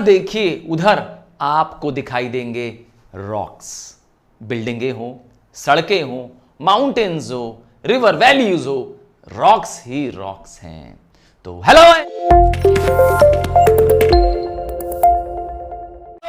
उधर देखिए, उधर आपको दिखाई देंगे रॉक्स। बिल्डिंगे हो, सड़कें हो, माउंटेन्स हो, रिवर वैलीज हो, रॉक्स ही रॉक्स हैं। तो hello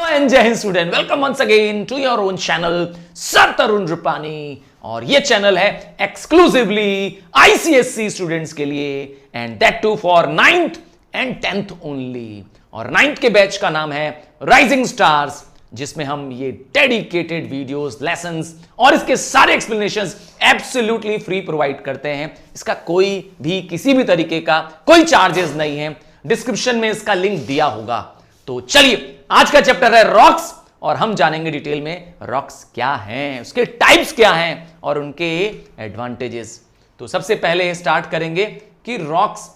and Jai Hind student, welcome once again to your own channel sir Tarun Rupani. और ये चैनल है एक्सक्लूसिवली आईसीएसई स्टूडेंट्स के लिए, and that too for 9th and 10th only. और 9th के बैच का नाम है राइजिंग स्टार्स, जिसमें हम ये डेडिकेटेड वीडियोस, लेसन्स और इसके सारे एक्सप्लेनेशंस एब्सोल्युटली फ्री प्रोवाइड करते हैं। इसका कोई भी किसी भी तरीके का कोई चार्जेस नहीं है। डिस्क्रिप्शन में इसका लिंक दिया होगा। तो चलिए, आज का चैप्टर है रॉक्स, और हम जानेंगे डिटेल में रॉक्स क्या हैं, उसके टाइप्स क्या हैं और उनके एडवांटेजेस। तो सबसे पहले स्टार्ट करेंगे कि रॉक्स,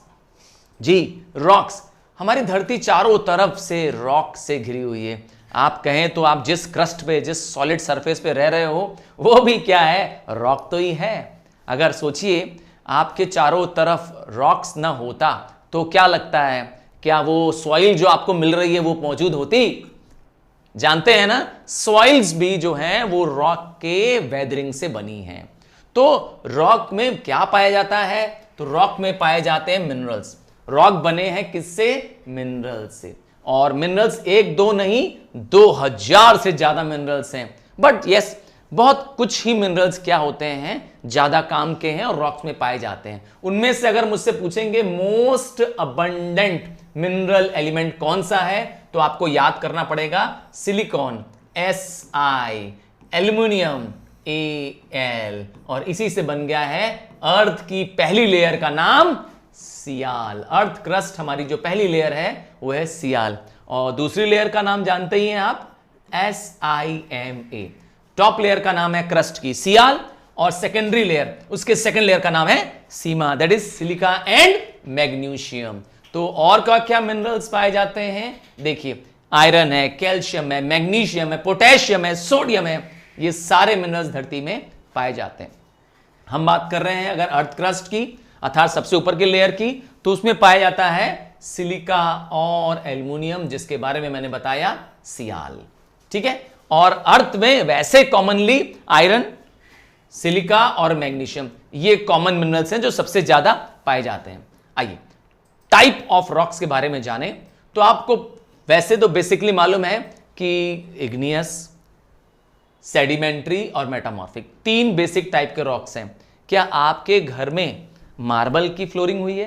जी रॉक्स, हमारी धरती चारों तरफ से रॉक से घिरी हुई है। आप कहें तो आप जिस क्रस्ट पे, जिस सॉलिड सरफेस पे रह रहे हो, वो भी क्या है, रॉक तो ही है। अगर सोचिए आपके चारों तरफ रॉक्स ना होता तो क्या लगता है, क्या वो सॉइल जो आपको मिल रही है वो मौजूद होती? जानते हैं ना, सॉइल्स भी जो हैं वो रॉक के वेदरिंग से बनी हैं। तो रॉक में क्या पाया जाता है? तो रॉक में पाए जाते हैं मिनरल्स। रॉक बने हैं किससे? मिनरल से। और मिनरल्स एक दो नहीं, 2000 से ज्यादा मिनरल्स हैं। बट यस, बहुत कुछ ही मिनरल्स क्या होते हैं, ज्यादा काम के हैं और रॉक्स में पाए जाते हैं। उनमें से अगर मुझसे पूछेंगे मोस्ट अबंडेंट मिनरल एलिमेंट कौन सा है, तो आपको याद करना पड़ेगा सिलिकॉन Si, एल्यूमिनियम Al, और इसी से बन गया है अर्थ की पहली लेयर का नाम सियाल। अर्थ क्रस्ट हमारी जो पहली लेयर है वो है सियाल, और दूसरी लेयर का नाम जानते ही हैं आप, Sima। टॉप लेयर का नाम है क्रस्ट की सियाल, और सेकेंडरी लेयर, उसके सेकेंड लेयर का नाम है sima, that is silica and magnesium. तो और क्या मिनरल्स पाए जाते हैं? देखिए, आयरन है, कैल्शियम है, मैग्नीशियम है, पोटेशियम है, सोडियम है, ये सारे मिनरल्स धरती में पाए जाते हैं। हम बात कर रहे हैं अगर अर्थ क्रस्ट की, अर्थात सबसे ऊपर की लेयर की, तो उसमें पाया जाता है सिलिका और एल्यूमिनियम, जिसके बारे में मैंने बताया सियाल। ठीक है, और अर्थ में वैसे कॉमनली आयरन, सिलिका और मैग्नीशियम, ये कॉमन मिनरल्स हैं जो सबसे ज्यादा पाए जाते हैं। आइए टाइप ऑफ रॉक्स के बारे में जाने। तो आपको वैसे तो बेसिकली मालूम है कि इग्नियस, सेडिमेंट्री और मेटामॉर्फिक, तीन बेसिक टाइप के रॉक्स हैं। क्या आपके घर में मार्बल की फ्लोरिंग हुई है?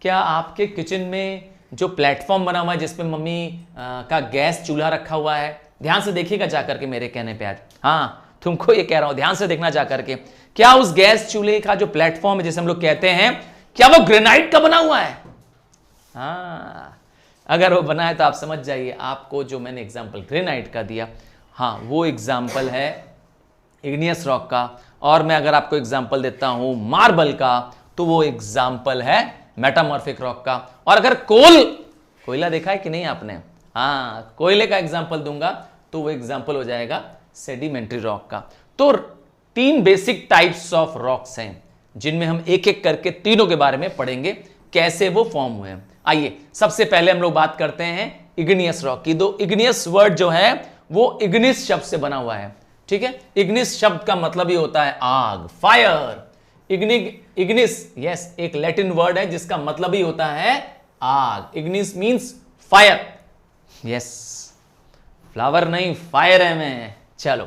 क्या आपके किचन में जो प्लेटफॉर्म बना हुआ है जिसपे मम्मी का गैस चूल्हा रखा हुआ है, ध्यान से देखिएगा जाकर के मेरे कहने पे आज, हाँ तुमको ये कह रहा हूं, ध्यान से देखना जाकर के, क्या उस गैस चूल्हे का जो प्लेटफॉर्म है जिसे हम लोग कहते हैं, क्या वो ग्रेनाइट का बना हुआ है? हाँ, अगर वो बना है तो आप समझ जाइए, आपको जो मैंने एग्जाम्पल ग्रेनाइट का दिया, हाँ वो एग्जाम्पल है इग्नियस रॉक का। और मैं अगर आपको एग्जाम्पल देता हूं मार्बल का, तो वो एग्जाम्पल है मेटामॉर्फिक रॉक का। और अगर कोयला देखा है कि नहीं आपने, हाँ कोयले का एग्जाम्पल दूंगा तो वो एग्जाम्पल हो जाएगा सेडिमेंट्री रॉक का। तो तीन बेसिक टाइप्स ऑफ रॉक्स हैं, जिनमें हम एक एक करके तीनों के बारे में पढ़ेंगे, कैसे वो फॉर्म हुए। आइए सबसे पहले हम लोग बात करते हैं इग्नियस रॉक की। दो इग्नियस वर्ड जो है वो इग्निस शब्द से बना हुआ है। ठीक है, इग्निस शब्द का मतलब ही होता है आग, फायर। इग्निस यस, एक लैटिन वर्ड है जिसका मतलब ही होता है आग। Ignis means fire. Yes, flower नहीं, फायर है मैं। चलो,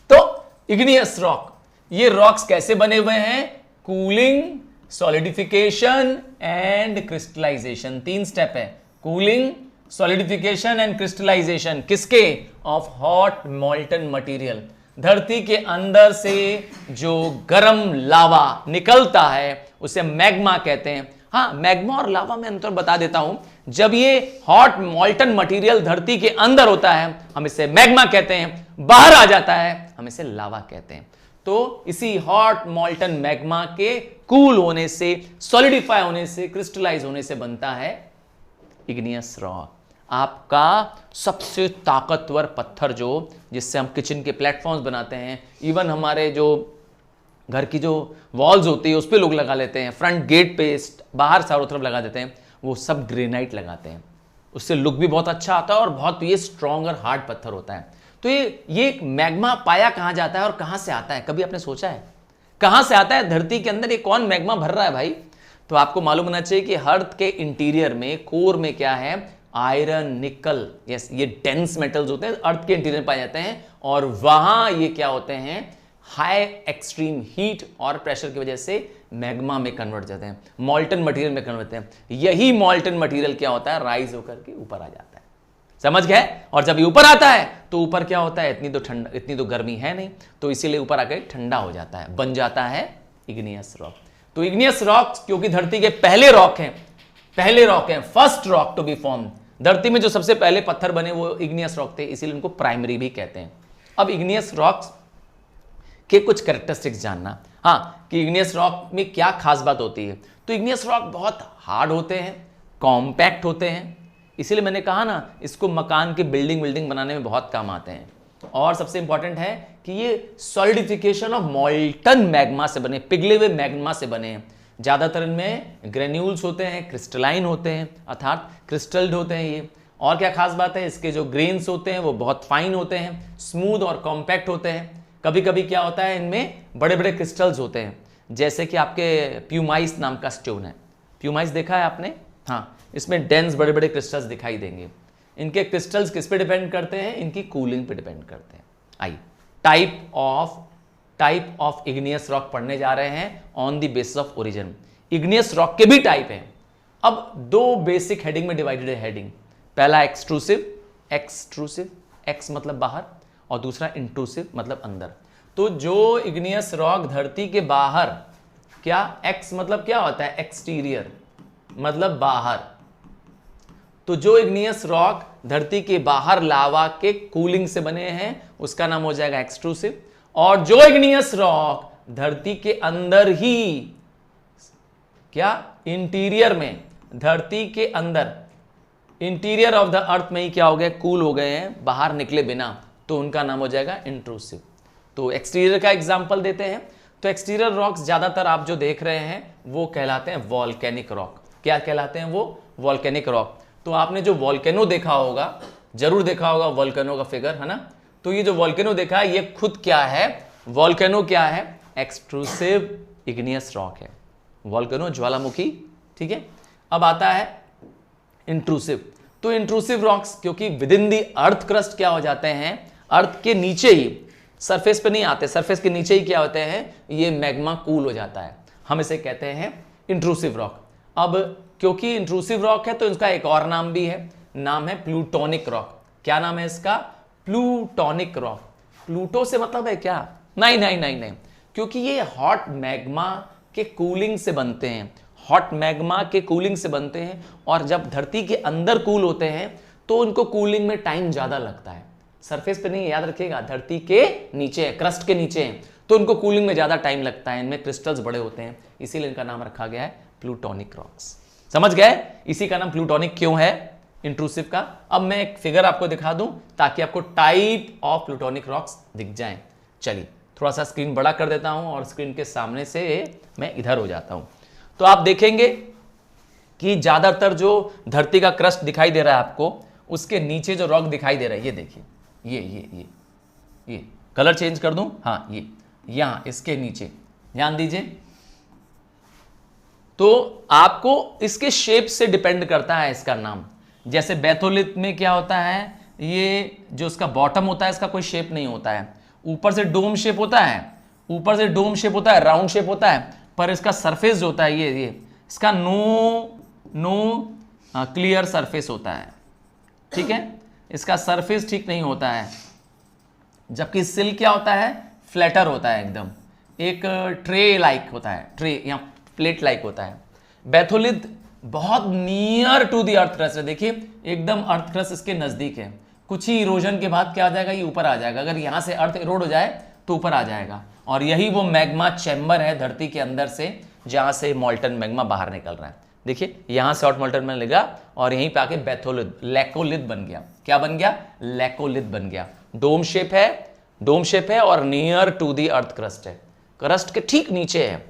तो इग्नियस रॉक, ये रॉक्स कैसे बने हुए हैं? कूलिंग, सॉलिडिफिकेशन एंड क्रिस्टलाइजेशन, तीन स्टेप है। कूलिंग, सॉलिडिफिकेशन एंड क्रिस्टलाइजेशन, किसके? Of hot मॉल्टन material. धरती के अंदर से जो गर्म लावा निकलता है उसे मैग्मा कहते हैं। हाँ, मैग्मा और लावा में अंतर बता देता हूं। जब ये हॉट मॉल्टन मटेरियल धरती के अंदर होता है हम इसे मैग्मा कहते हैं, बाहर आ जाता है हम इसे लावा कहते हैं। तो इसी हॉट मॉल्टन मैग्मा के कूल होने से, सॉलिडिफाई होने से, क्रिस्टलाइज होने से बनता है इग्नियस रॉक। आपका सबसे ताकतवर पत्थर जो, जिससे हम किचन के प्लेटफॉर्म्स बनाते हैं, इवन हमारे जो घर की जो वॉल्स होती है उस पर लोग लगा लेते हैं, फ्रंट गेट पे, बाहर चारों तरफ लगा देते हैं, वो सब ग्रेनाइट लगाते हैं। उससे लुक भी बहुत अच्छा आता है और बहुत ये स्ट्रॉन्ग और हार्ड पत्थर होता है। तो ये मैग्मा पाया कहां जाता है और कहां से आता है, कभी आपने सोचा है कहां से आता है? धरती के अंदर ये कौन मैग्मा भर रहा है भाई? तो आपको मालूम होना चाहिए कि अर्थ के इंटीरियर में, कोर में क्या है? आयरन, निकल, यस, ये डेंस मेटल्स होते हैं, अर्थ के इंटीरियर में पाए जाते हैं और वहां ये क्या होते हैं? हाई एक्सट्रीम हीट और प्रेशर की वजह से मैग्मा में कन्वर्ट जाते हैं, मॉल्टन मटेरियल में कन्वर्ट होते हैं। यही मॉल्टन मटेरियल क्या होता है? राइज होकर के ऊपर आ जाता है। समझ गए? और जब ये ऊपर आता है तो ऊपर क्या होता है? इतनी तो ठंडा, इतनी तो गर्मी है नहीं, तो इसीलिए ऊपर आकर ठंडा हो जाता है, बन जाता है इग्नियस रॉक। तो इग्नियस रॉक क्योंकि धरती के पहले रॉक हैं, first rock to be form, धरती में जो सबसे पहले पत्थर बने वो इग्नियस रॉक थे, इसीलिए उनको प्राइमरी भी कहते हैं। अब इग्नियस रॉक्स के कुछ कैरेक्टरिस्टिक्स जानना, हाँ, कि इग्नियस रॉक में क्या खास बात होती है। तो इग्नियस रॉक बहुत हार्ड होते हैं, कॉम्पैक्ट होते हैं, इसीलिए मैंने कहा ना, इसको मकान की बिल्डिंग बनाने में बहुत काम आते हैं। और सबसे इंपॉर्टेंट है कि ये सॉलिडिफिकेशन ऑफ मॉल्टन मैग्मा से बने, पिघले हुए मैग्मा से बने हैं। ज्यादातर इनमें ग्रेन्यूल्स होते हैं, क्रिस्टलाइन होते हैं, अर्थात क्रिस्टल्ड होते हैं ये। और क्या खास बात है? इसके जो ग्रेन्स होते हैं वो बहुत फाइन होते हैं, स्मूथ और कॉम्पैक्ट होते हैं। कभी कभी क्या होता है, इनमें बड़े बड़े क्रिस्टल्स होते हैं, जैसे कि आपके प्यूमाइस नाम का स्टोन है। प्यूमाइस देखा है आपने? हाँ, इसमें डेंस बड़े बड़े क्रिस्टल्स दिखाई देंगे। इनके क्रिस्टल्स किस पे डिपेंड करते हैं? इनकी कूलिंग पे डिपेंड करते हैं। आइए टाइप ऑफ इग्नियस रॉक पढ़ने जा रहे हैं on the basis of origin. Igneous rock के भी टाइप हैं। अब दो बेसिक हेडिंग में डिवाइडेड है हेडिंग। पहला एक्सट्रूसिव, एक्स मतलब बाहर, और दूसरा इंट्रूसिव मतलब अंदर। तो जो इग्नियस रॉक धरती के बाहर, क्या एक्स मतलब क्या होता है? एक्सटीरियर मतलब बाहर। तो जो इग्नियस रॉक धरती के बाहर लावा के कूलिंग से बने हैं उसका नाम हो जाएगा एक्सट्रूसिव। और जो इग्नियस रॉक धरती के अंदर ही, क्या इंटीरियर में, धरती के अंदर, इंटीरियर ऑफ द अर्थ में ही क्या हो गए? कूल हो गए हैं, बाहर निकले बिना, तो उनका नाम हो जाएगा इंट्रूसिव। तो एक्सटीरियर का एग्जांपल देते हैं। तो एक्सटीरियर रॉक्स ज्यादातर आप जो देख रहे हैं वो कहलाते हैं वॉल्केनिक रॉक। क्या कहलाते हैं वो? Volcanic rock. तो आपने जो वॉल्केनो देखा होगा, जरूर देखा होगा वॉल्केनो का फिगर, है ना? तो ये जो वॉल्केनो देखा है ये खुद क्या है? वॉल्केनो क्या है? एक्सट्रूसिव इग्नियस रॉक है, वॉल्केनो ज्वालामुखी। ठीक है, अब आता है इंट्रूसिव। तो इंट्रूसिव रॉक्स क्योंकि with in the earth crust क्या हो जाते हैं? अर्थ के नीचे ही, सरफेस पे नहीं आते, सरफेस के नीचे ही क्या होते हैं? ये मैग्मा कूल हो जाता है, हम इसे कहते हैं इंट्रूसिव रॉक। अब क्योंकि इंट्रूसिव रॉक है तो इसका एक और नाम भी है, नाम है प्लूटोनिक रॉक। क्या नाम है इसका? Plutonic rock. प्लूटो से मतलब है क्या? नहीं, क्योंकि ये हॉट मैग्मा के कूलिंग से बनते हैं, हॉट मैग्मा के कूलिंग से बनते हैं। और जब धरती के अंदर कूल होते हैं तो उनको कूलिंग में टाइम ज्यादा लगता है। सरफेस पे नहीं, याद रखिएगा, धरती के नीचे है, क्रस्ट के नीचे है, तो उनको कूलिंग में ज्यादा टाइम लगता है, इनमें क्रिस्टल्स बड़े होते हैं, इसीलिए इनका नाम रखा गया है प्लूटोनिक रॉक्स। समझ गए? इसी का नाम प्लूटोनिक क्यों है इंट्रूसिव का। अब मैं एक फिगर आपको दिखा दूं ताकि आपको टाइप ऑफ प्लूटोनिक रॉक्स दिख जाएं। चलिए थोड़ा सा स्क्रीन बड़ा कर देता हूं और स्क्रीन के सामने से मैं इधर हो जाता हूं। तो आप देखेंगे कि ज्यादातर जो धरती का क्रस्ट दिखाई दे रहा है आपको, उसके नीचे जो रॉक दिखाई दे रहा है, ये देखिए, ये कलर चेंज कर दूं, हाँ, ये यहां इसके नीचे ध्यान दीजिए। तो आपको इसके शेप से डिपेंड करता है इसका नाम। जैसे बैथोलिथ में क्या होता है, ये जो इसका बॉटम होता है इसका कोई शेप नहीं होता है, ऊपर से डोम शेप होता है, राउंड शेप होता है, पर इसका सरफेस जो होता है ये इसका नो क्लियर सरफेस होता है। ठीक है, इसका सरफेस ठीक नहीं होता है। जबकि सिल क्या होता है? फ्लैटर होता है, एकदम एक ट्रे लाइक होता है, ट्रे या प्लेट लाइक होता है। बैथोलिथ बहुत near to the earth crust है, देखिए एकदम अर्थ क्रस्ट इसके नजदीक है। कुछ ही इरोजन के बाद क्या आ जाएगा? ये ऊपर आ जाएगा। अगर यहां से अर्थ इरोड हो जाए तो ऊपर आ जाएगा। और यही वो मैग्मा चैम्बर है धरती के अंदर से, जहां से मॉल्टन मैग्मा बाहर निकल रहा है। देखिए यहां से हॉट मॉल्टन मैग्मा लगा और यहीं पे आके बैथोलिथ, लैकोलिथ बन गया। क्या बन गया? लैकोलिथ बन गया। डोम शेप है और near to the earth crust है, क्रस्ट के ठीक नीचे है।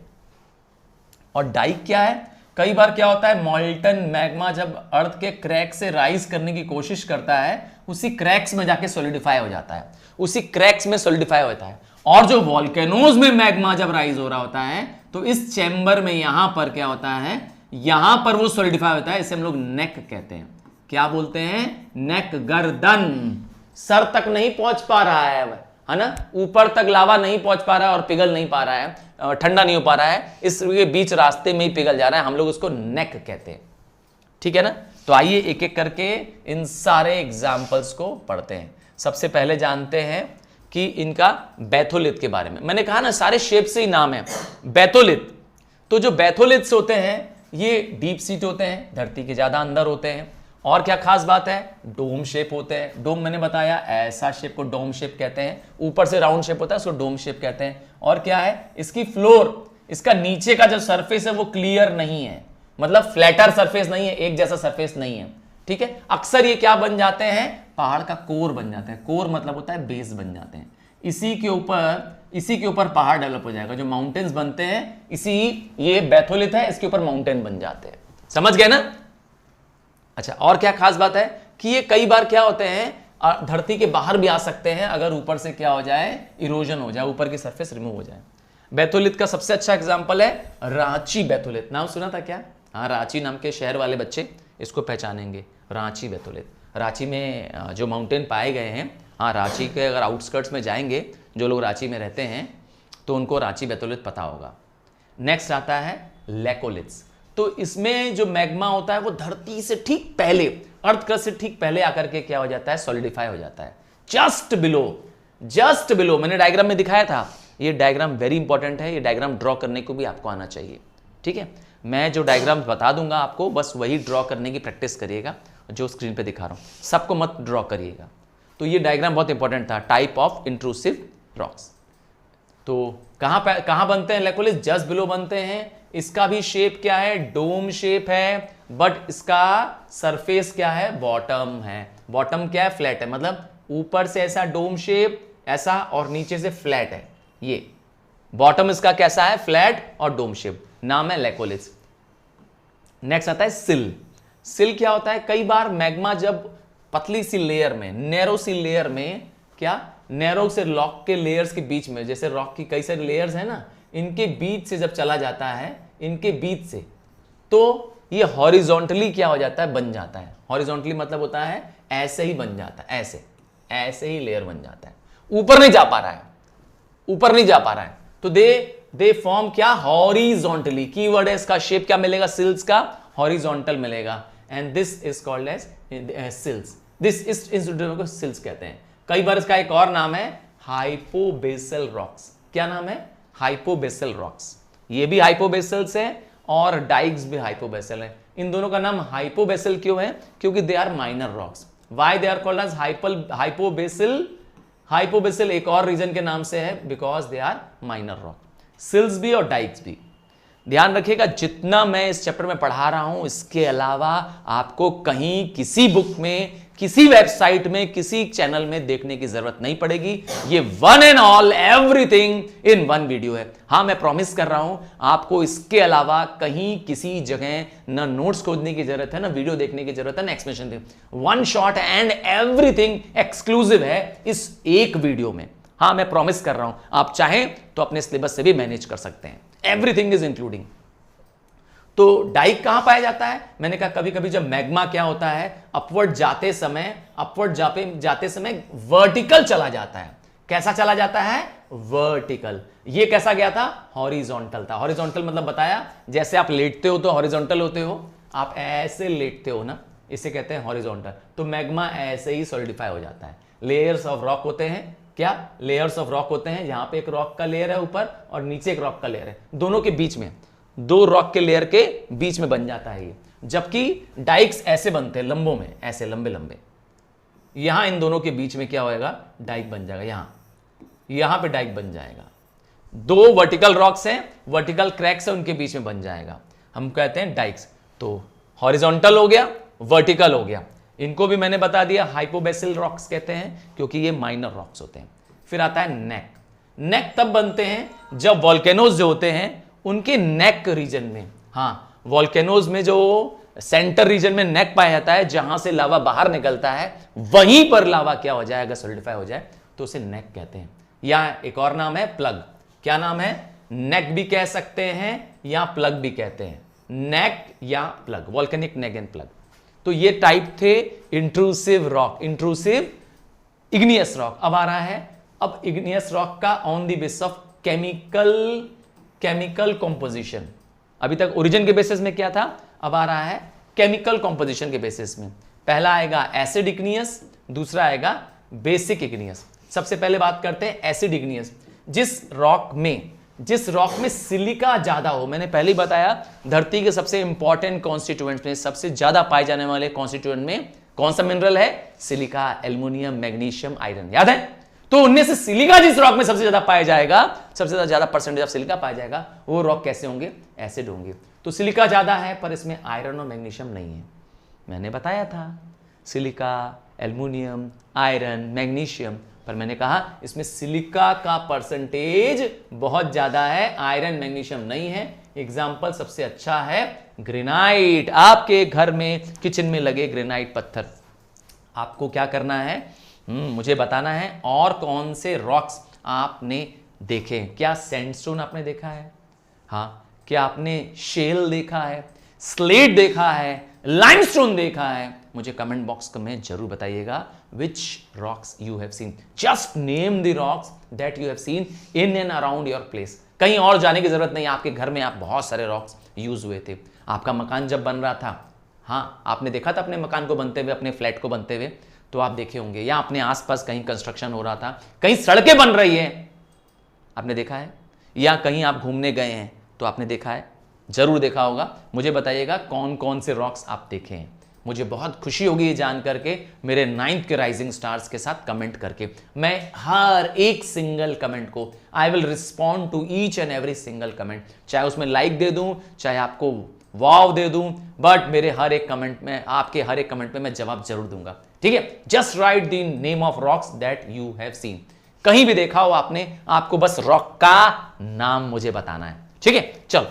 और डाइक क्या है? कई बार क्या होता है, मॉल्टन मैग्मा जब अर्थ के क्रैक से राइज करने की कोशिश करता है, उसी क्रैक्स में जाके सॉलिडिफाई हो जाता है, उसी क्रैक्स में सॉलिडिफाई होता है। और जो वॉल्केनोज में मैग्मा जब राइज हो रहा होता है, तो इस चैम्बर में यहां पर क्या होता है, यहां पर वो सॉलिडिफाई होता है। इसे हम लोग नेक कहते हैं। क्या बोलते हैं? नेक, गर्दन। सर तक नहीं पहुंच पा रहा है ना, ऊपर तक लावा नहीं पहुंच पा रहा है और पिघल नहीं पा रहा है, ठंडा नहीं हो पा रहा है, इसलिए बीच रास्ते में ही पिघल जा रहा है, हम लोग उसको नेक कहते हैं। ठीक है ना। तो आइए एक एक करके इन सारे एग्जाम्पल्स को पढ़ते हैं। सबसे पहले जानते हैं कि इनका बैथोलिथ के बारे में। मैंने कहा ना, सारे शेप से ही नाम है बैथोलिथ। तो जो बैथोलिथ्स होते हैं ये डीप सीट होते हैं, धरती के ज्यादा अंदर होते हैं। और क्या खास बात है, डोम शेप होते हैं। डोम मैंने बताया, ऐसा शेप को डोम शेप कहते हैं, ऊपर से राउंड शेप होता है उसको डोम शेप कहते हैं। और क्या है, इसकी फ्लोर, इसका नीचे का जो सरफेस है वो क्लियर नहीं है, मतलब फ्लैटर सरफेस नहीं है, एक जैसा सरफेस नहीं है। ठीक है। अक्सर ये क्या बन जाते हैं, पहाड़ का कोर बन जाते हैं। कोर मतलब होता है बेस बन जाते हैं। इसी के ऊपर पहाड़ डेवलप हो जाएगा। जो माउंटेन्स बनते हैं, ये बैथोलिथ है, इसके ऊपर माउंटेन बन जाते हैं। समझ गए ना। अच्छा, और क्या खास बात है कि ये कई बार क्या होते हैं, धरती के बाहर भी आ सकते हैं अगर ऊपर से क्या हो जाए, इरोजन हो जाए, ऊपर की सरफेस रिमूव हो जाए। बैथोलिथ का सबसे अच्छा एग्जांपल है रांची बैथोलिथ। नाम सुना था क्या? हाँ, रांची नाम के शहर वाले बच्चे इसको पहचानेंगे, रांची बैथोलिथ। रांची में जो माउंटेन पाए गए हैं, हाँ, रांची के अगर आउटस्कर्ट्स में जाएंगे, जो लोग रांची में रहते हैं तो उनको रांची बैथोलिथ पता होगा। नेक्स्ट आता है लेकोलिथ्स। तो इसमें जो मैग्मा होता है वो धरती से ठीक पहले, अर्थ क्रस्ट से ठीक पहले आकर के क्या हो जाता है, सॉलिडिफाई हो जाता है। जस्ट बिलो मैंने डायग्राम में दिखाया था। ये डायग्राम वेरी इंपॉर्टेंट है, ये डायग्राम ड्रॉ करने को भी आपको आना चाहिए। ठीक है। मैं जो डायग्राम बता दूंगा आपको, बस वही ड्रॉ करने की प्रैक्टिस करिएगा, जो स्क्रीन पे दिखा रहा हूं, सबको मत ड्रॉ करिएगा। तो ये डायग्राम बहुत इंपॉर्टेंट था, टाइप ऑफ इंट्रूसिव रॉक्स। तो कहां बनते हैं लेकोलिथ? जस्ट बिलो बनते हैं। इसका भी शेप क्या है, डोम शेप है, बट इसका सरफेस क्या है, बॉटम है। बॉटम क्या है, फ्लैट है, मतलब ऊपर से ऐसा डोम शेप ऐसा और नीचे से फ्लैट है। ये बॉटम इसका कैसा है, फ्लैट और डोम शेप। नाम है लेकोलिथ। नेक्स्ट आता है सिल। सिल क्या होता है, कई बार मैग्मा जब पतली सी लेयर में, नैरो सी लेयर में, क्या नैरो से रॉक के लेयर्स के बीच में, जैसे रॉक की कई सारी लेयर्स है ना, इनके बीच से जब चला जाता है, इनके बीच से, तो ये हॉरिजॉन्टली क्या हो जाता है, बन जाता है। हॉरिजॉन्टली मतलब होता है ऐसे ही बन जाता है, ऐसे ही लेयर बन जाता है, ऊपर नहीं जा पा रहा है, तो दे फॉर्म क्या, हॉरिजॉन्टली। कीवर्ड है इसका। शेप क्या मिलेगा, सिल्स का हॉरिजॉन्टल मिलेगा, and this is called as sills. This is institute को सिल्स कहते हैं। कई बार इसका एक और नाम है हाइपोबेसल रॉक्स। क्या नाम है, हाइपोबेसल रॉक्स। ये भी हाइपोबेसल्स है और डाइक्स भी हाइपोबेसल है। इन दोनों का नाम हाइपोबेसल क्यों है, क्योंकि they are minor rocks. Why they are called as hypabyssal? Hypabyssal एक और रीजन के नाम से है, because they are minor rock. Sills भी और डाइक्स भी। ध्यान रखिएगा, जितना मैं इस चैप्टर में पढ़ा रहा हूं, इसके अलावा आपको कहीं, किसी बुक में, किसी वेबसाइट में, किसी चैनल में देखने की जरूरत नहीं पड़ेगी। ये one and all everything in one video है। हां, मैं प्रॉमिस कर रहा हूं, आपको इसके अलावा कहीं, किसी जगह न नोट्स खोजने की जरूरत है, ना वीडियो देखने की जरूरत है, ना explanation. One shot and everything exclusive है इस एक वीडियो में। हां, मैं प्रॉमिस कर रहा हूं, आप चाहें तो अपने सिलेबस से भी मैनेज कर सकते हैं। Everything is including. तो डाइक कहां पाया जाता है? मैंने कहा कभी कभी जब मैग्मा क्या होता है, अपवर्ड जाते समय वर्टिकल चला जाता है। कैसा चला जाता है, वर्टिकल। ये कैसा गया था, हॉरिजॉन्टल था। हॉरिजॉन्टल मतलब बताया, जैसे आप लेटते हो तो हॉरिजॉन्टल होते हो, आप ऐसे लेटते हो ना, इसे कहते हैं हॉरिजॉन्टल। तो मैग्मा ऐसे ही सॉलिडिफाई हो जाता है। लेयर्स ऑफ रॉक होते हैं, क्या लेयर्स ऑफ रॉक होते हैं, यहां पे एक रॉक का लेयर है ऊपर और नीचे एक रॉक का लेयर है, दोनों के बीच में, दो रॉक के लेयर के बीच में बन जाता है ये। जबकि डाइक्स ऐसे बनते हैं, लंबों में, ऐसे लंबे लंबे। यहां इन दोनों के बीच में क्या होएगा, डाइक बन जाएगा। यहां पे डाइक बन जाएगा। दो वर्टिकल रॉक्स हैं, वर्टिकल क्रैक्स है, उनके बीच में बन जाएगा, हम कहते हैं डाइक्स। तो हॉरिजॉन्टल हो गया, वर्टिकल हो गया। इनको भी मैंने बता दिया हाइपोबेसल रॉक्स कहते हैं, क्योंकि ये माइनर रॉक्स होते हैं। फिर आता है नेक। नेक तब बनते हैं जब वॉल्केनोज जो होते हैं उनके नेक रीजन में, हाँ, वॉल्केनोज में जो सेंटर रीजन में नेक पाया जाता है, जहां से लावा बाहर निकलता है, वहीं पर लावा क्या हो जाएगा, सॉलिडिफाई हो जाए तो उसे नेक कहते हैं। या एक और नाम है प्लग। क्या नाम है? नेक भी कह सकते हैं या प्लग भी कहते हैं। नेक या plug, volcanic neck and plug. तो ये टाइप थे intrusive rock, intrusive igneous rock. अब आ रहा है अब इग्नियस रॉक का on the basis of chemical composition. अभी तक ओरिजिन के बेसिस में क्या था, अब आ रहा है केमिकल कॉम्पोजिशन के बेसिस में। पहला आएगा एसिड इग्नियस, दूसरा आएगा बेसिक इग्नियस। सबसे पहले बात करते हैं एसिड इग्नियस। जिस रॉक में सिलिका ज्यादा हो, मैंने पहले ही बताया धरती के सबसे इंपॉर्टेंट कॉन्स्टिट्यूएंट्स में, सबसे ज्यादा पाए जाने वाले कॉन्स्टिट्यूएंट में कौन सा मिनरल है? Silica, aluminium, magnesium, iron. याद है? तो उनमें से सिलिका जिस रॉक में सबसे ज्यादा पाया जाएगा, सबसे ज्यादा परसेंटेज ऑफ सिलिका पाया जाएगा, वो रॉक कैसे होंगे? एसिड होंगे। तो सिलिका ज्यादा है पर इसमें आयरन और मैग्नीशियम नहीं है। मैंने बताया था सिलिका, एल्युमिनियम, आयरन, मैग्नीशियम, पर मैंने कहा इसमें सिलिका का परसेंटेज बहुत ज्यादा है, आयरन मैग्नीशियम नहीं है। एग्जाम्पल सबसे अच्छा है ग्रेनाइट। आपके घर में किचन में लगे ग्रेनाइट पत्थर, आपको क्या करना है? मुझे बताना है और कौन से रॉक्स आपने देखे। क्या सैंडस्टोन आपने देखा है? हाँ। क्या आपने शेल देखा है, स्लेट देखा है, लाइमस्टोन देखा है? मुझे कमेंट बॉक्स में जरूर बताइएगा which rocks you have seen. Just name the rocks that you have seen in and around your place. कहीं और जाने की जरूरत नहीं, आपके घर में आप बहुत सारे रॉक्स यूज हुए थे। आपका मकान जब बन रहा था, हाँ, आपने देखा था अपने मकान को बनते हुए, अपने फ्लैट को बनते हुए, तो आप देखे होंगे। या अपने आसपास कहीं कंस्ट्रक्शन हो रहा था, कहीं सड़कें बन रही है, आपने देखा है? या कहीं आप घूमने गए हैं तो आपने देखा है? जरूर देखा होगा। मुझे बताइएगा कौन कौन से रॉक्स आप देखे हैं। मुझे बहुत खुशी होगी ये जान करके, मेरे 9th के राइजिंग स्टार्स के साथ कमेंट करके। मैं हर एक सिंगल कमेंट को I will respond to each and every single comment, चाहे उसमें लाइक दे दूं, चाहे आपको वाव दे दूं, बट मेरे हर एक कमेंट में, आपके हर एक कमेंट में मैं जवाब जरूर दूंगा। ठीक है? Just right the name of rocks that you have scene. कहीं भी देखा हो आपने, आपको बस रॉक का नाम मुझे बताना है। ठीक है? चलो,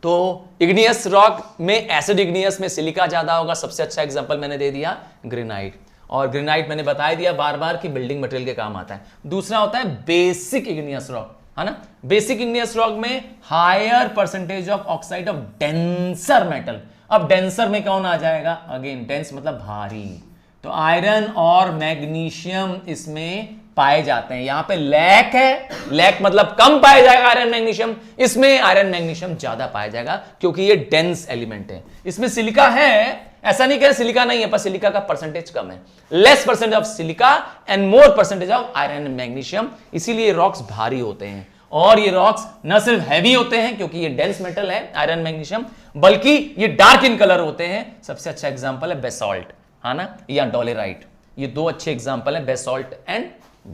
तो इग्नियस रॉक में, एसिड इग्नियस में सिलिका ज्यादा होगा। सबसे अच्छा एग्जांपल मैंने दे दिया ग्रेनाइट। और ग्रेनाइट मैंने बताया दिया बार बार कि बिल्डिंग मटेरियल के काम आता है। दूसरा होता है बेसिक इग्नियस रॉक, है ना? बेसिक इग्नियस रॉक में higher percentage of oxide of denser metal. अब डेंसर में कौन आ जाएगा? अगेन डेंस मतलब भारी, तो आयरन और मैग्नीशियम इसमें पाए जाते हैं। यहां पे लैक है, लैक मतलब कम पाया जाएगा आयरन मैग्नीशियम, इसमें आयरन मैग्नीशियम ज्यादा पाया जाएगा क्योंकि ये डेंस एलिमेंट है। इसमें सिलिका है, ऐसा नहीं कह सिलिका नहीं है, पर सिलिका का परसेंटेज कम है। Less percentage of silica and more percentage of iron and magnesium, इसीलिए रॉक्स भारी होते हैं। और ये रॉक्स न सिर्फ हैवी होते हैं क्योंकि ये डेंस मेटल है आयरन मैग्नीशियम, बल्कि ये डार्क इन कलर होते हैं। सबसे अच्छा एग्जांपल है बेसॉल्ट, है ना, या डोलेराइट। ये दो अच्छे एग्जांपल है, बेसॉल्ट एंड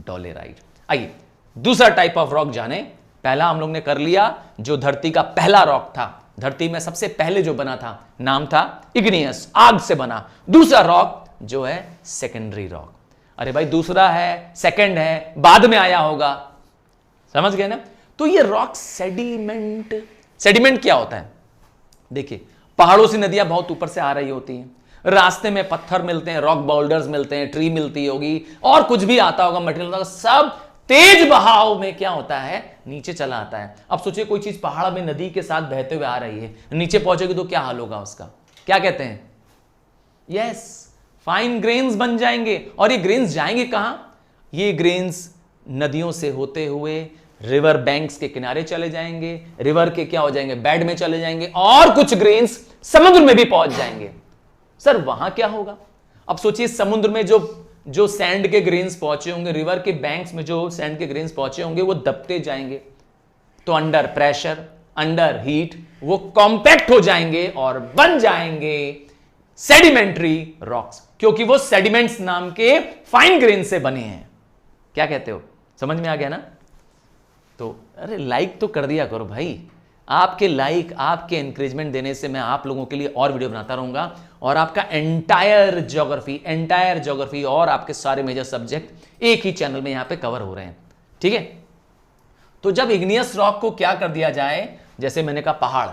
डोलेराइट। आइए दूसरा टाइप ऑफ रॉक जाने। पहला हम लोग ने कर लिया, जो धरती का पहला रॉक था, धरती में सबसे पहले जो बना था, नाम था इग्नियस, आग से बना। दूसरा रॉक जो है सेकेंडरी रॉक। अरे भाई दूसरा है, सेकंड है, बाद में आया होगा, समझ गए ना? तो ये रॉक सेडिमेंट। सेडिमेंट क्या होता है? देखिए, पहाड़ों से नदियां बहुत ऊपर से आ रही होती हैं, रास्ते में पत्थर मिलते हैं, रॉक बाउल्डर्स मिलते हैं, ट्री मिलती होगी, और कुछ भी आता होगा, मटेरियल होगा, सब तेज बहाव में क्या होता है? नीचे चला आता है। अब सोचिए कोई चीज पहाड़ में नदी के साथ बहते हुए आ रही है, नीचे पहुंचेगी तो क्या हाल होगा उसका? क्या कहते हैं? यस, फाइन ग्रेन्स बन जाएंगे। और ये ग्रेन्स जाएंगे कहां? ये ग्रेन्स नदियों से होते हुए रिवर बैंक्स के किनारे चले जाएंगे, रिवर के क्या हो जाएंगे? बेड में चले जाएंगे, और कुछ ग्रेन्स समुद्र में भी पहुंच जाएंगे। सर वहां क्या होगा? अब सोचिए समुद्र में जो सैंड के ग्रेन्स पहुंचे होंगे, रिवर के बैंक्स में जो सैंड के ग्रेन्स पहुंचे होंगे, वो दबते जाएंगे, तो अंडर प्रेशर, अंडर हीट वो कॉम्पैक्ट हो जाएंगे और बन जाएंगे सेडिमेंट्री रॉक्स, क्योंकि वो सेडिमेंट्स नाम के फाइन ग्रेन से बने हैं। क्या कहते हो? समझ में आ गया ना? तो अरे लाइक तो कर दिया करो भाई। आपके लाइक, आपके एनकरेजमेंट देने से मैं आप लोगों के लिए और वीडियो बनाता रहूंगा, और आपका एंटायर ज्योग्राफी और आपके सारे मेजर सब्जेक्ट एक ही चैनल में यहां पे कवर हो रहे हैं। ठीक है? तो जब इग्नियस रॉक को क्या कर दिया जाए, जैसे मैंने कहा पहाड़,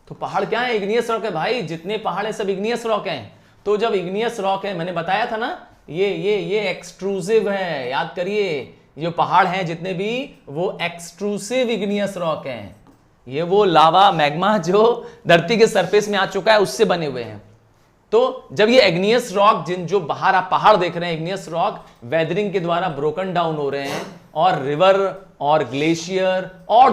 तो पहाड़ क्या है? इग्नियस रॉक है भाई, जितने पहाड़ है सब इग्नियस रॉक हैं। तो जब इग्नियस रॉक है, मैंने बताया था ना, ये एक्सट्रूसिव है, याद करिए, जो पहाड़ हैं जितने भी वो एक्सट्रूसिव इग्नियस रॉक हैं। ये वो लावा मैग्मा जो धरती के सरफेस में आ चुका है उससे बने हुए हैं। तो जब ये इग्नियस रॉक, जिन जो बाहर आप पहाड़ देख रहे हैं, इग्नियस रॉक वेदरिंग के द्वारा ब्रोकन डाउन हो रहे हैं और रिवर और ग्लेशियर और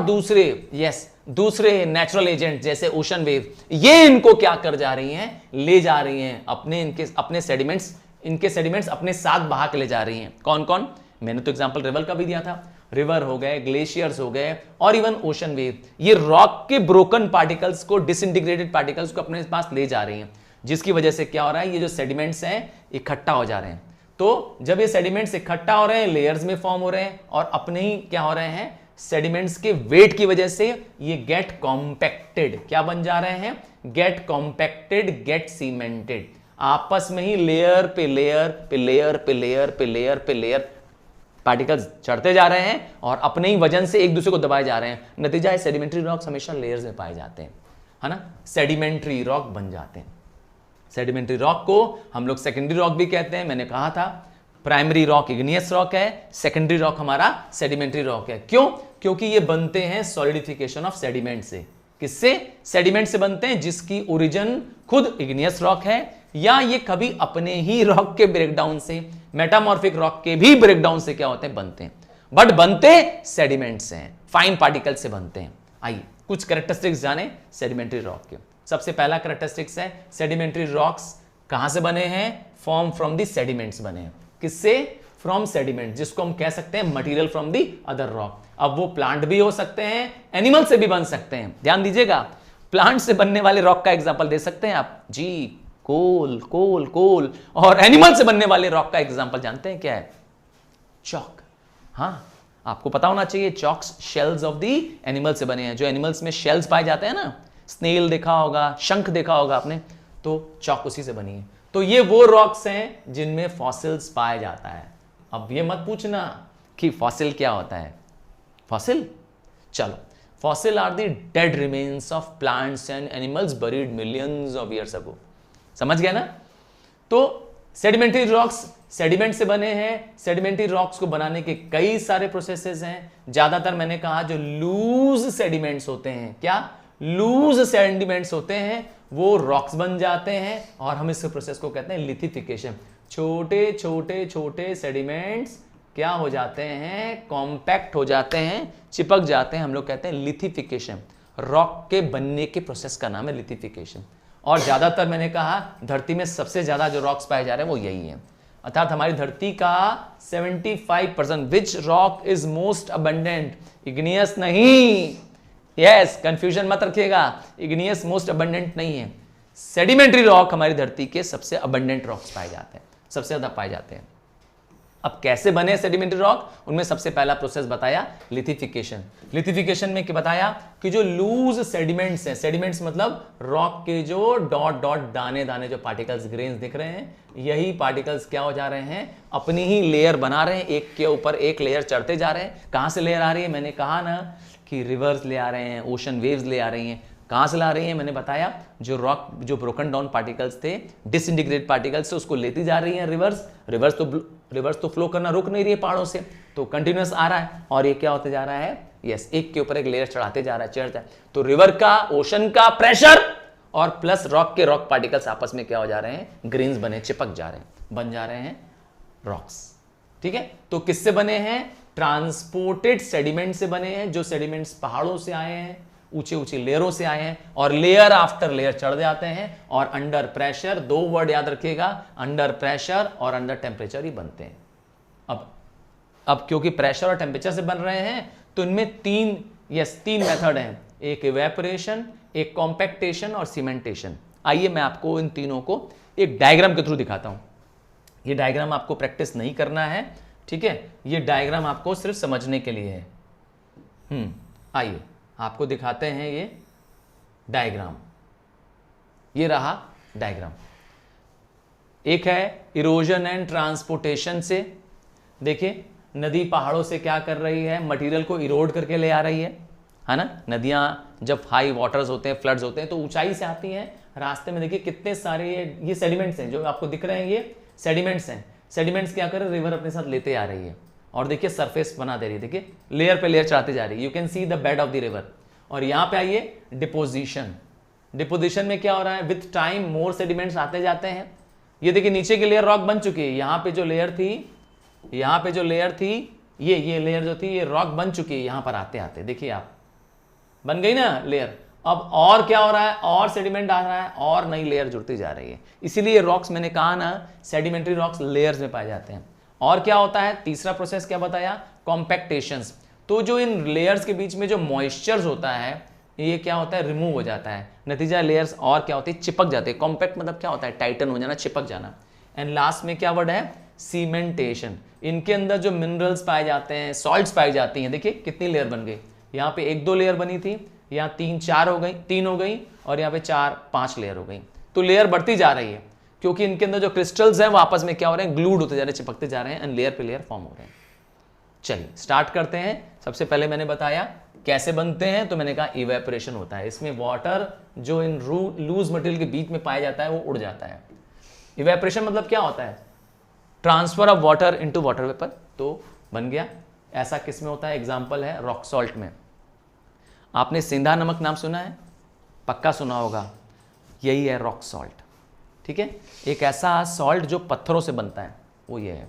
दूसरे नेचुरल एजेंट जैसे ओशन वेव, ये इनको क्या कर जा रही हैं? ले जा रही हैं अपने सेडिमेंट्स अपने साथ बहा के ले जा रही हैं। कौन कौन? मैंने तो एग्जांपल रिवर का भी दिया था। रिवर हो गए, ग्लेशियर्स हो गए और इवन ओशन वेव, ये रॉक के ब्रोकन पार्टिकल्स को, डिसइंटीग्रेटेड पार्टिकल्स को अपने पास ले जा रही हैं, जिसकी वजह से क्या हो रहा है? ये जो सेडिमेंट्स हैं इकट्ठा हो जा रहे हैं। तो जब ये सेडिमेंट्स इकट्ठा हो रहे हैं, लेयर्स में फॉर्म हो रहे हैं और अपने ही क्या हो रहे हैं? सेडिमेंट्स के वेट की वजह से ये गेट कॉम्पैक्टेड, क्या बन जा रहे हैं? गेट कॉम्पैक्टेड, गेट सीमेंटेड, आपस में ही लेयर पे लेयर पे लेयर पे लेयर पे लेयर पे लेयर पार्टिकल्स चढ़ते जा रहे हैं और अपने ही वजन से एक दूसरे को दबाए जा रहे हैं। नतीजा है सेडिमेंट्री रॉक्स हमेशा लेयर्स में पाए जाते हैं, है ना? सेडिमेंट्री रॉक बन जाते हैं। सेडिमेंट्री रॉक को हम लोग सेकेंडरी रॉक भी कहते हैं। मैंने कहा था प्राइमरी रॉक इग्नियस रॉक है, सेकेंडरी रॉक हमारा सेडिमेंट्री रॉक है। क्यों? क्योंकि ये बनते हैं सॉलिडिफिकेशन ऑफ सेडिमेंट से। किससे? सेडिमेंट से बनते हैं जिसकी ओरिजिन खुद इग्नियस रॉक है, या ये कभी अपने ही रॉक के ब्रेकडाउन से, मेटामॉर्फिक रॉक के भी ब्रेकडाउन से क्या होते हैं? बनते हैं, बट बनते सेडिमेंट से हैं, फाइन पार्टिकल से बनते हैं। आइए कुछ कैरेक्टरिस्टिक्स जाने सेडिमेंट्री रॉक के। सबसे पहला कैरेक्टरिस्टिक्स है सेडिमेंट्री रॉक्स कहां से बने हैं? फॉर्म फ्रॉम द सेडिमेंट्स बने हैं। किससे? फ्रॉम सेडिमेंट, जिसको हम कह सकते हैं material from the other rock. अब वो प्लांट भी हो सकते हैं, एनिमल से भी बन सकते हैं। ध्यान दीजिएगा, प्लांट से बनने वाले रॉक का एग्जांपल दे सकते हैं आप जी, कोल कोल कोल। और एनिमल से बनने वाले रॉक का एग्जांपल जानते हैं क्या है? चॉक। हाँ, आपको पता होना चाहिए, chalks shells of the animal से बने हैं। जो एनिमल्स में शेल्स पाए जाते हैं ना, स्नेल देखा होगा, शंख देखा होगा आपने, तो चॉक उसी से बनी है। तो ये वो रॉक्स हैं जिनमें फॉसिल्स पाया जाता है। अब ये मत पूछना कि फॉसिल क्या होता है। फॉसिल, चलो, fossil are the dead remains of plants and animals buried millions of years ago. समझ गया ना? तो सेडिमेंट्री रॉक्स सेडिमेंट से बने हैं। सेडिमेंट्री रॉक्स को बनाने के कई सारे प्रोसेसेस हैं। ज्यादातर मैंने कहा जो लूज सेडिमेंट्स होते हैं, क्या लूज सेडिमेंट्स होते हैं, वो रॉक्स बन जाते हैं और हम इस प्रोसेस को कहते हैं लिथिफिकेशन। छोटे छोटे छोटे सेडिमेंट्स क्या हो जाते हैं? कॉम्पैक्ट हो जाते हैं, चिपक जाते हैं, हम लोग कहते हैं लिथिफिकेशन। रॉक के बनने के प्रोसेस का नाम है लिथिफिकेशन। और ज्यादातर मैंने कहा धरती में सबसे ज्यादा जो रॉक्स पाए जा रहे हैं वो यही है। अर्थात हमारी धरती का 75%, which rock is most abundant? Igneous नहीं, यस, कंफ्यूजन मत रखिएगा, इग्नियस मोस्ट अबंडेंट नहीं है। सेडिमेंट्री रॉक हमारी धरती के सबसे अबंडेंट रॉक्स पाए जाते हैं, सबसे ज्यादा पाए जाते हैं। अब कैसे बने सेडिमेंट्री रॉक? उनमें सबसे पहला प्रोसेस बताया लिथिफिकेशन। लिथिफिकेशन में क्या बताया कि जो लूज सेडिमेंट्स हैं, सेडिमेंट्स मतलब रॉक के जो डॉट डॉट दाने दाने जो पार्टिकल्स, ग्रेन्स दिख रहे हैं, यही पार्टिकल्स क्या हो जा रहे हैं? अपनी ही लेयर बना रहे हैं, एक के ऊपर एक लेयर चढ़ते जा रहे हैं। कहां से लेयर आ रही है? मैंने कहा ना कि रिवर्स ले आ रहे हैं, ओशन वेव्स ले आ रही हैं। कहां से ला रही है? मैंने बताया जो रॉक, जो ब्रोकन डाउन पार्टिकल्स थे, डिसइंटीग्रेटेड पार्टिकल्स से, उसको लेती जा रही हैं रिवर्स तो फ्लो करना रुक नहीं रही है पहाड़ों से, तो कंटिन्यूअस आ रहा है और ये क्या होते जा रहा है? यस, एक के ऊपर एक लेयर चढ़ाते जा रहा है, चढ़ता है। तो रिवर का, ओशन का प्रेशर और प्लस रॉक के रॉक पार्टिकल्स आपस में क्या हो जा रहे हैं? ग्रेन्स बने, चिपक जा रहे हैं, बन जा रहे हैं रॉक्स। ठीक है, तो किससे बने हैं? ट्रांसपोर्टेड सेडिमेंट से बने हैं। जो सेडिमेंट्स पहाड़ों से आए हैं, ऊंचे ऊंचे लेयरों से आए हैं और लेयर आफ्टर लेयर चढ़ जाते हैं और अंडर प्रेशर, दो वर्ड याद रखिएगा, अंडर प्रेशर और अंडर टेम्परेचर ही बनते हैं। अब क्योंकि प्रेशर और टेम्परेचर से बन रहे हैं तो इनमें तीन मेथड हैं, एक इवेपोरेशन, एक कॉम्पैक्टेशन और सीमेंटेशन। आइए मैं आपको इन तीनों को एक डायग्राम के थ्रू दिखाता हूं। ये डायग्राम आपको प्रैक्टिस नहीं करना है, ठीक है, ये डायग्राम आपको सिर्फ समझने के लिए है। आइए आपको दिखाते हैं ये डायग्राम। ये रहा डायग्राम। एक है इरोजन एंड ट्रांसपोर्टेशन से। देखिए नदी पहाड़ों से क्या कर रही है? मटेरियल को इरोड करके ले आ रही है, है ना। नदियाँ जब हाई वाटर्स होते हैं, फ्लड्स होते हैं, तो ऊंचाई से आती हैं। रास्ते में देखिए कितने सारे ये सेडिमेंट्स हैं जो आपको दिख रहे हैं, ये सेडिमेंट्स हैं। सेडिमेंट्स क्या कर रहे हैं, रिवर अपने साथ लेते आ रही है और देखिए सरफेस बना दे रही है, देखिए लेयर पे लेयर चढ़ाते जा रही है। You can see the bed of the river. और यहाँ पे आइए डिपोजिशन। डिपोजिशन में क्या हो रहा है, विथ टाइम मोर सेडिमेंट्स आते जाते हैं। ये देखिए नीचे की लेयर रॉक बन चुकी है, यहाँ पे जो लेयर थी, यहाँ पे जो लेयर थी, ये लेयर जो थी, ये रॉक बन चुकी है। यहाँ पर आते आते देखिए आप, बन गई ना लेयर। अब और क्या हो रहा है, और सेडिमेंट आ रहा है और नई लेयर जुड़ती जा रही है। इसीलिए रॉक्स, मैंने कहा ना, सेडिमेंट्री रॉक्स लेयर्स में पाए जाते हैं। और क्या होता है, तीसरा प्रोसेस क्या बताया, कॉम्पैक्टेशंस। तो जो इन लेयर्स के बीच में जो मॉइस्चर्स होता है, ये क्या होता है, रिमूव हो जाता है। नतीजा लेयर्स और क्या होती है, चिपक जाते हैं। कॉम्पैक्ट मतलब क्या होता है, टाइटन हो जाना, चिपक जाना। एंड लास्ट में क्या वर्ड है, सीमेंटेशन। इनके अंदर जो मिनरल्स पाए जाते हैं, सॉल्ट्स पाई जाती हैं, देखिए कितनी लेयर बन गई। यहाँ पे 1-2 लेयर बनी थी, यहाँ 3-4 हो गई, 3 हो गई, और यहाँ पे 4-5 लेयर हो गई। तो लेयर बढ़ती जा रही है क्योंकि इनके अंदर जो क्रिस्टल्स हैं वो आपस में क्या हो रहे हैं, ग्लूड होते जा रहे हैं, चिपकते जा रहे हैं, एंड लेयर पे लेयर फॉर्म हो रहे हैं। चलिए स्टार्ट करते हैं। सबसे पहले मैंने बताया कैसे बनते हैं, तो मैंने कहा इवेपोरेशन होता है। इसमें वाटर जो इन लूज मटेरियल के बीच में पाया जाता है वो उड़ जाता है। इवेपोरेशन मतलब क्या होता है, transfer of water into water vapour. तो बन गया। ऐसा किस में होता है, एग्जांपल है रॉक सॉल्ट में। आपने सेंधा नमक नाम सुना है, पक्का सुना होगा, यही है रॉक सॉल्ट। ठीक है, एक ऐसा सॉल्ट जो पत्थरों से बनता है, वो ये है।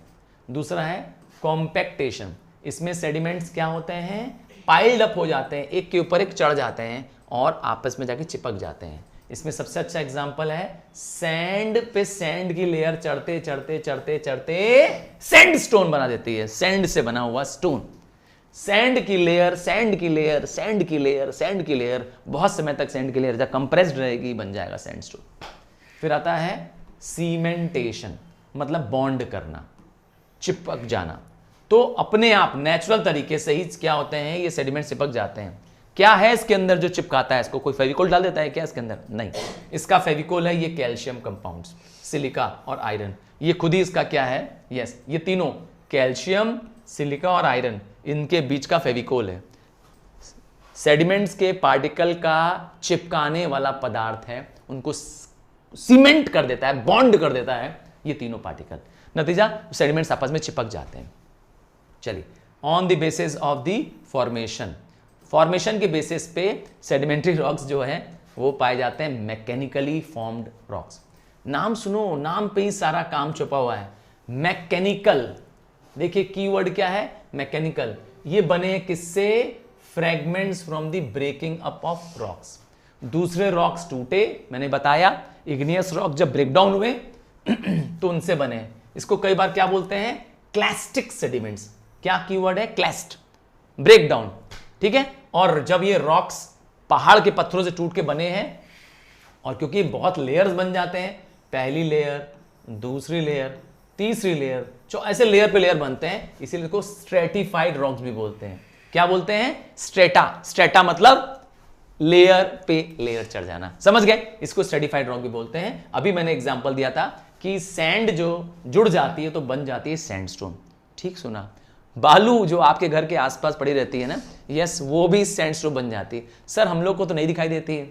दूसरा है कॉम्पैक्टेशन। इसमें सेडिमेंट्स क्या होते हैं, पाइल्ड अप हो जाते हैं, एक के ऊपर एक चढ़ जाते हैं और आपस में जाके चिपक जाते हैं। इसमें सबसे अच्छा एग्जांपल है सैंड पे सैंड की लेयर चढ़ते चढ़ते चढ़ते चढ़ते सैंड स्टोन बना देती है। सैंड से बना हुआ स्टोन, सैंड की लेयर, सैंड की लेयर, सैंड की लेयर, सैंड की लेयर, बहुत समय तक सैंड की लेयर जब कंप्रेस्ड रहेगी बन जाएगा सैंड स्टोन। फिर आता है सीमेंटेशन, मतलब बॉन्ड करना, चिपक जाना। तो अपने आप नेचुरल तरीके से ही क्या होते हैं, ये सेडिमेंट चिपक जाते हैं। क्या है इसके अंदर जो चिपकाता है इसको, कोई फेविकोल डाल देता है क्या इसके अंदर, नहीं। इसका फेविकोल है ये कैल्शियम कंपाउंड्स, सिलिका और आयरन। ये खुद ही इसका क्या है, यस, ये तीनों कैल्शियम, सिलिका और आयरन, इनके बीच का फेविकोल है। सेडिमेंट्स के पार्टिकल का चिपकाने वाला पदार्थ है, उनको सीमेंट कर देता है, बॉन्ड कर देता है ये तीनों पार्टिकल। नतीजा सेडिमेंट्स आपस में चिपक जाते हैं। चलिए, on the basis of the formation, formation के बेसिस पे सेडिमेंट्री रॉक्स जो है वो पाए जाते हैं मैकेनिकली फॉर्म्ड रॉक्स। नाम सुनो, नाम पे ही सारा काम छुपा हुआ है, मैकेनिकल। देखिए कीवर्ड क्या है, मैकेनिकल। ये बने किससे, fragments from the breaking up of rocks. दूसरे रॉक्स टूटे, मैंने बताया इग्नियस रॉक जब ब्रेकडाउन हुए तो उनसे बने। इसको कई बार क्या बोलते हैं, क्लास्टिक सेडिमेंट्स। क्या कीवर्ड है, क्लास्ट, ब्रेकडाउन। ठीक है, और जब ये रॉक्स पहाड़ के पत्थरों से टूट के बने हैं, और क्योंकि बहुत लेयर्स बन जाते हैं, पहली लेयर, दूसरी लेयर, तीसरी लेयर, जो ऐसे लेयर पे लेयर बनते हैं, इसीलिए इसको स्ट्रेटिफाइड रॉक्स भी बोलते हैं। क्या बोलते हैं, स्ट्रेटा। स्ट्रेटा मतलब लेयर पे लेयर चढ़ जाना, समझ गए, इसको स्ट्रेटिफाइड रॉक भी बोलते हैं। अभी मैंने एग्जांपल दिया था कि सैंड जो जुड़ जाती है तो बन जाती है सैंडस्टोन। ठीक सुना, बालू जो आपके घर के आसपास पड़ी रहती है ना, यस, वो भी सैंडस्टोन बन जाती है। सर हम लोग को तो नहीं दिखाई देती है,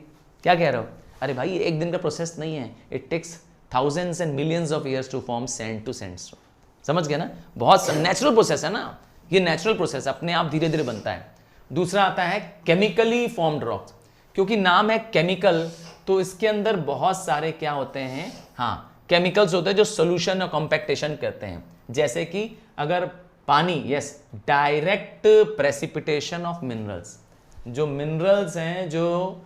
क्या कह रहे हो, अरे भाई एक दिन का प्रोसेस नहीं है, it takes thousands and millions of years to form sand to sandstone. समझ गए ना, बहुत नेचुरल प्रोसेस है ना, ये नेचुरल प्रोसेस अपने आप धीरे धीरे बनता है। दूसरा आता है केमिकली फॉर्म्ड रॉक्स। क्योंकि नाम है केमिकल, तो इसके अंदर बहुत सारे क्या होते हैं, हाँ, केमिकल्स होते हैं जो सोल्यूशन और कॉम्पैक्टेशन करते हैं। जैसे कि अगर पानी, yes, direct precipitation of minerals, जो मिनरल्स हैं जो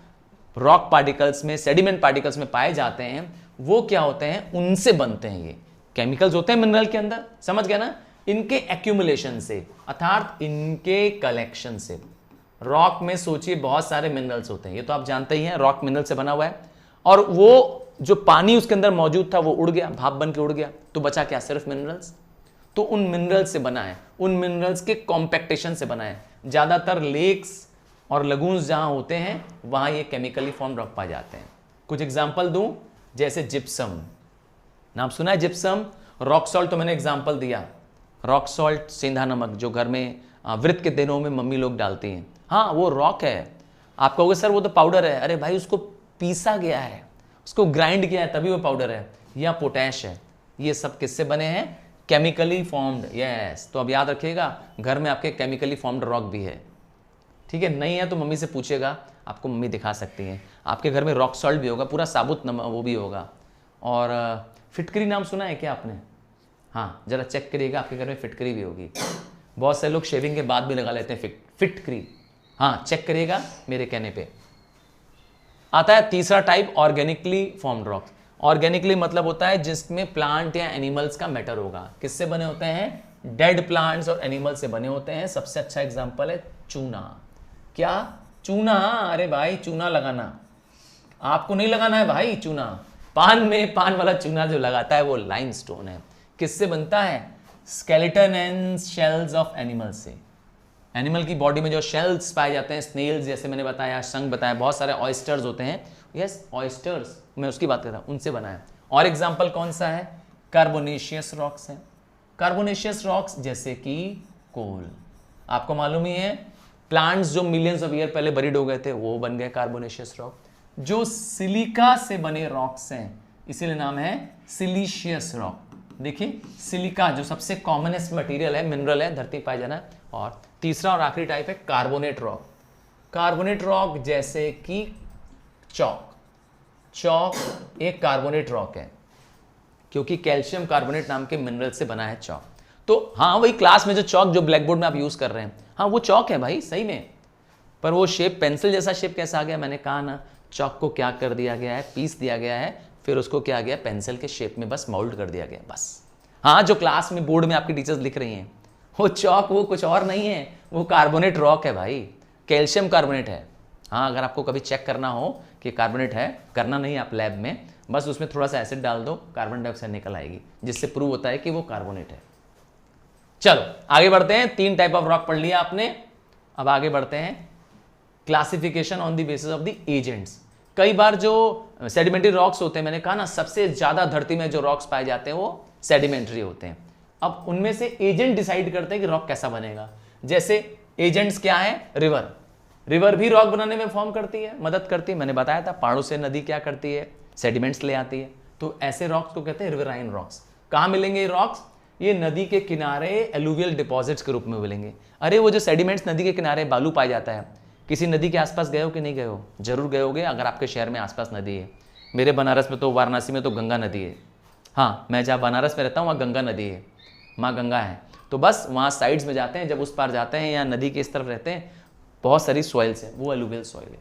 रॉक पार्टिकल्स में, सेडिमेंट पार्टिकल्स में पाए जाते हैं, वो क्या होते हैं, उनसे बनते हैं। ये केमिकल्स होते हैं मिनरल के अंदर, समझ गया ना, इनके एक्यूमुलेशन से, अर्थात इनके कलेक्शन से। रॉक में सोचिए बहुत सारे मिनरल्स होते हैं, ये तो आप जानते ही हैं, रॉक मिनरल से बना हुआ है, और वो जो पानी उसके अंदर मौजूद था वो उड़ गया, भाप बन के उड़ गया, तो बचा क्या, सिर्फ मिनरल्स। तो उन मिनरल्स से बना है, उन मिनरल्स के कॉम्पैक्टेशन से बना है। ज्यादातर लेक्स और लगून्स जहां होते हैं वहां ये केमिकली फॉर्म रॉक पाए जाते हैं। कुछ एग्जांपल दूं, जैसे जिप्सम, नाम सुना है जिप्सम। रॉक सॉल्ट तो मैंने एग्जांपल दिया, रॉक सॉल्ट, सेंधा नमक, जो घर में व्रत के दिनों में मम्मी लोग डालती हैं। हाँ, वो रॉक है। आप कहोगे सर वो तो पाउडर है। अरे भाई, उसको पीसा गया है, उसको ग्राइंड किया है, तभी वो पाउडर है। या पोटैश है। ये सब किससे बने हैं? Chemically formed. यस, तो अब याद रखिएगा, घर में आपके केमिकली फॉर्म्ड रॉक भी है। ठीक है, नहीं है तो मम्मी से पूछेगा, आपको मम्मी दिखा सकती हैं। आपके घर में रॉक सॉल्ट भी होगा, पूरा साबुत नमक वो भी होगा। और फिटकरी नाम सुना है क्या आपने? हाँ, जरा चेक करिएगा, आपके घर में फिटकरी भी होगी। बहुत से लोग शेविंग के बाद भी लगा लेते हैं फिटकरी। हाँ, चेक करिएगा मेरे कहने पे। आता है तीसरा type, organically formed rock. Organically मतलब होता है जिसमें प्लांट या एनिमल्स का मैटर होगा। किससे बने होते हैं? डेड प्लांट्स और एनिमल्स से बने होते हैं। सबसे अच्छा एग्जांपल है चूना। क्या? चूना। अरे भाई, चूना लगाना आपको नहीं लगाना है भाई। चूना पान में, पान वाला चूना जो लगाता है वो लाइमस्टोन है। किससे बनता है? Skeleton and shells of animals से। एनिमल की बॉडी में जो शेल्स पाए जाते हैं, स्नेल्स जैसे मैंने बताया, शंख बताया, बहुत सारे ऑयस्टर्स होते हैं। यस, ऑयस्टर्स, मैं उसकी बात कर रहा हूं, उनसे बना है। और एग्जांपल कौन सा है? कार्बोनेशियस रॉक्स है। कार्बोनेशियस रॉक्स जैसे कि कोल। आपको मालूम ही है, प्लांट्स जो मिलियंस ऑफ ईयर पहले बरीड हो गए थे वो बन गए कार्बोनेशियस रॉक। जो सिलिका से बने रॉक्स हैं, इसीलिए नाम है सिलिशियस रॉक। देखिए, सिलिका जो सबसे कॉमनेस्ट मटेरियल है, मिनरल है, धरती पाया जाना। और तीसरा और आखिरी टाइप है कार्बोनेट रॉक। कार्बोनेट रॉक जैसे कि चौक। चौक एक कार्बोनेट रॉक है, क्योंकि कैल्शियम कार्बोनेट नाम के मिनरल से बना है चौक। तो हाँ, वही क्लास में जो चौक जो ब्लैक बोर्ड में आप यूज कर रहे हैं, हाँ वो चौक है भाई, सही में। पर वो शेप पेंसिल जैसा शेप कैसा आ गया? मैंने कहा ना, चौक को क्या कर दिया गया है? पीस दिया गया है, फिर उसको क्या गया? पेंसिल के शेप में बस मोल्ड कर दिया गया, बस। हाँ, जो क्लास में बोर्ड में आपकी टीचर्स लिख रही हैं, वो चौक वो कुछ और नहीं है, वो कार्बोनेट रॉक है भाई, कैल्शियम कार्बोनेट है। हाँ, अगर आपको कभी चेक करना हो कि कार्बोनेट है, करना नहीं आप लैब में, बस उसमें थोड़ा सा एसिड डाल दो, कार्बन डाइऑक्साइड निकल आएगी, जिससे प्रूव होता है कि वो कार्बोनेट है। चलो आगे बढ़ते हैं। 3 टाइप ऑफ रॉक पढ़ लिया आपने। अब आगे बढ़ते हैं, classification on the basis of the agents. कई बार जो सेडिमेंट्री रॉक्स होते हैं, मैंने कहा ना, सबसे ज्यादा धरती में जो रॉक्स पाए जाते हैं वो सेडिमेंट्री होते हैं। अब उनमें से एजेंट डिसाइड करते हैं कि रॉक कैसा बनेगा। जैसे एजेंट्स क्या है? रिवर। रिवर भी रॉक बनाने में फॉर्म करती है, मदद करती है। मैंने बताया था, पहाड़ों से नदी क्या करती है? सेडिमेंट्स ले आती है। तो ऐसे रॉक्स को कहते हैं रिवराइन रॉक्स। कहां मिलेंगे ये रॉक्स? ये नदी के किनारे एलुवियल डिपॉजिट्स के रूप में मिलेंगे। अरे वो जो सेडिमेंट्स नदी के किनारे बालू पाया जाता है, किसी नदी के आसपास गए हो कि नहीं गए हो? जरूर गए होगे, अगर आपके शहर में आसपास नदी है। मेरे बनारस में तो, वाराणसी में तो गंगा नदी है। हाँ, मैं जहाँ बनारस में रहता हूँ वहाँ गंगा नदी है, माँ गंगा है। तो बस वहाँ साइड्स में जाते हैं, जब उस पार जाते हैं या नदी के इस तरफ रहते हैं, बहुत सारी सॉइल्स है, वो एलुवियल सॉइल है।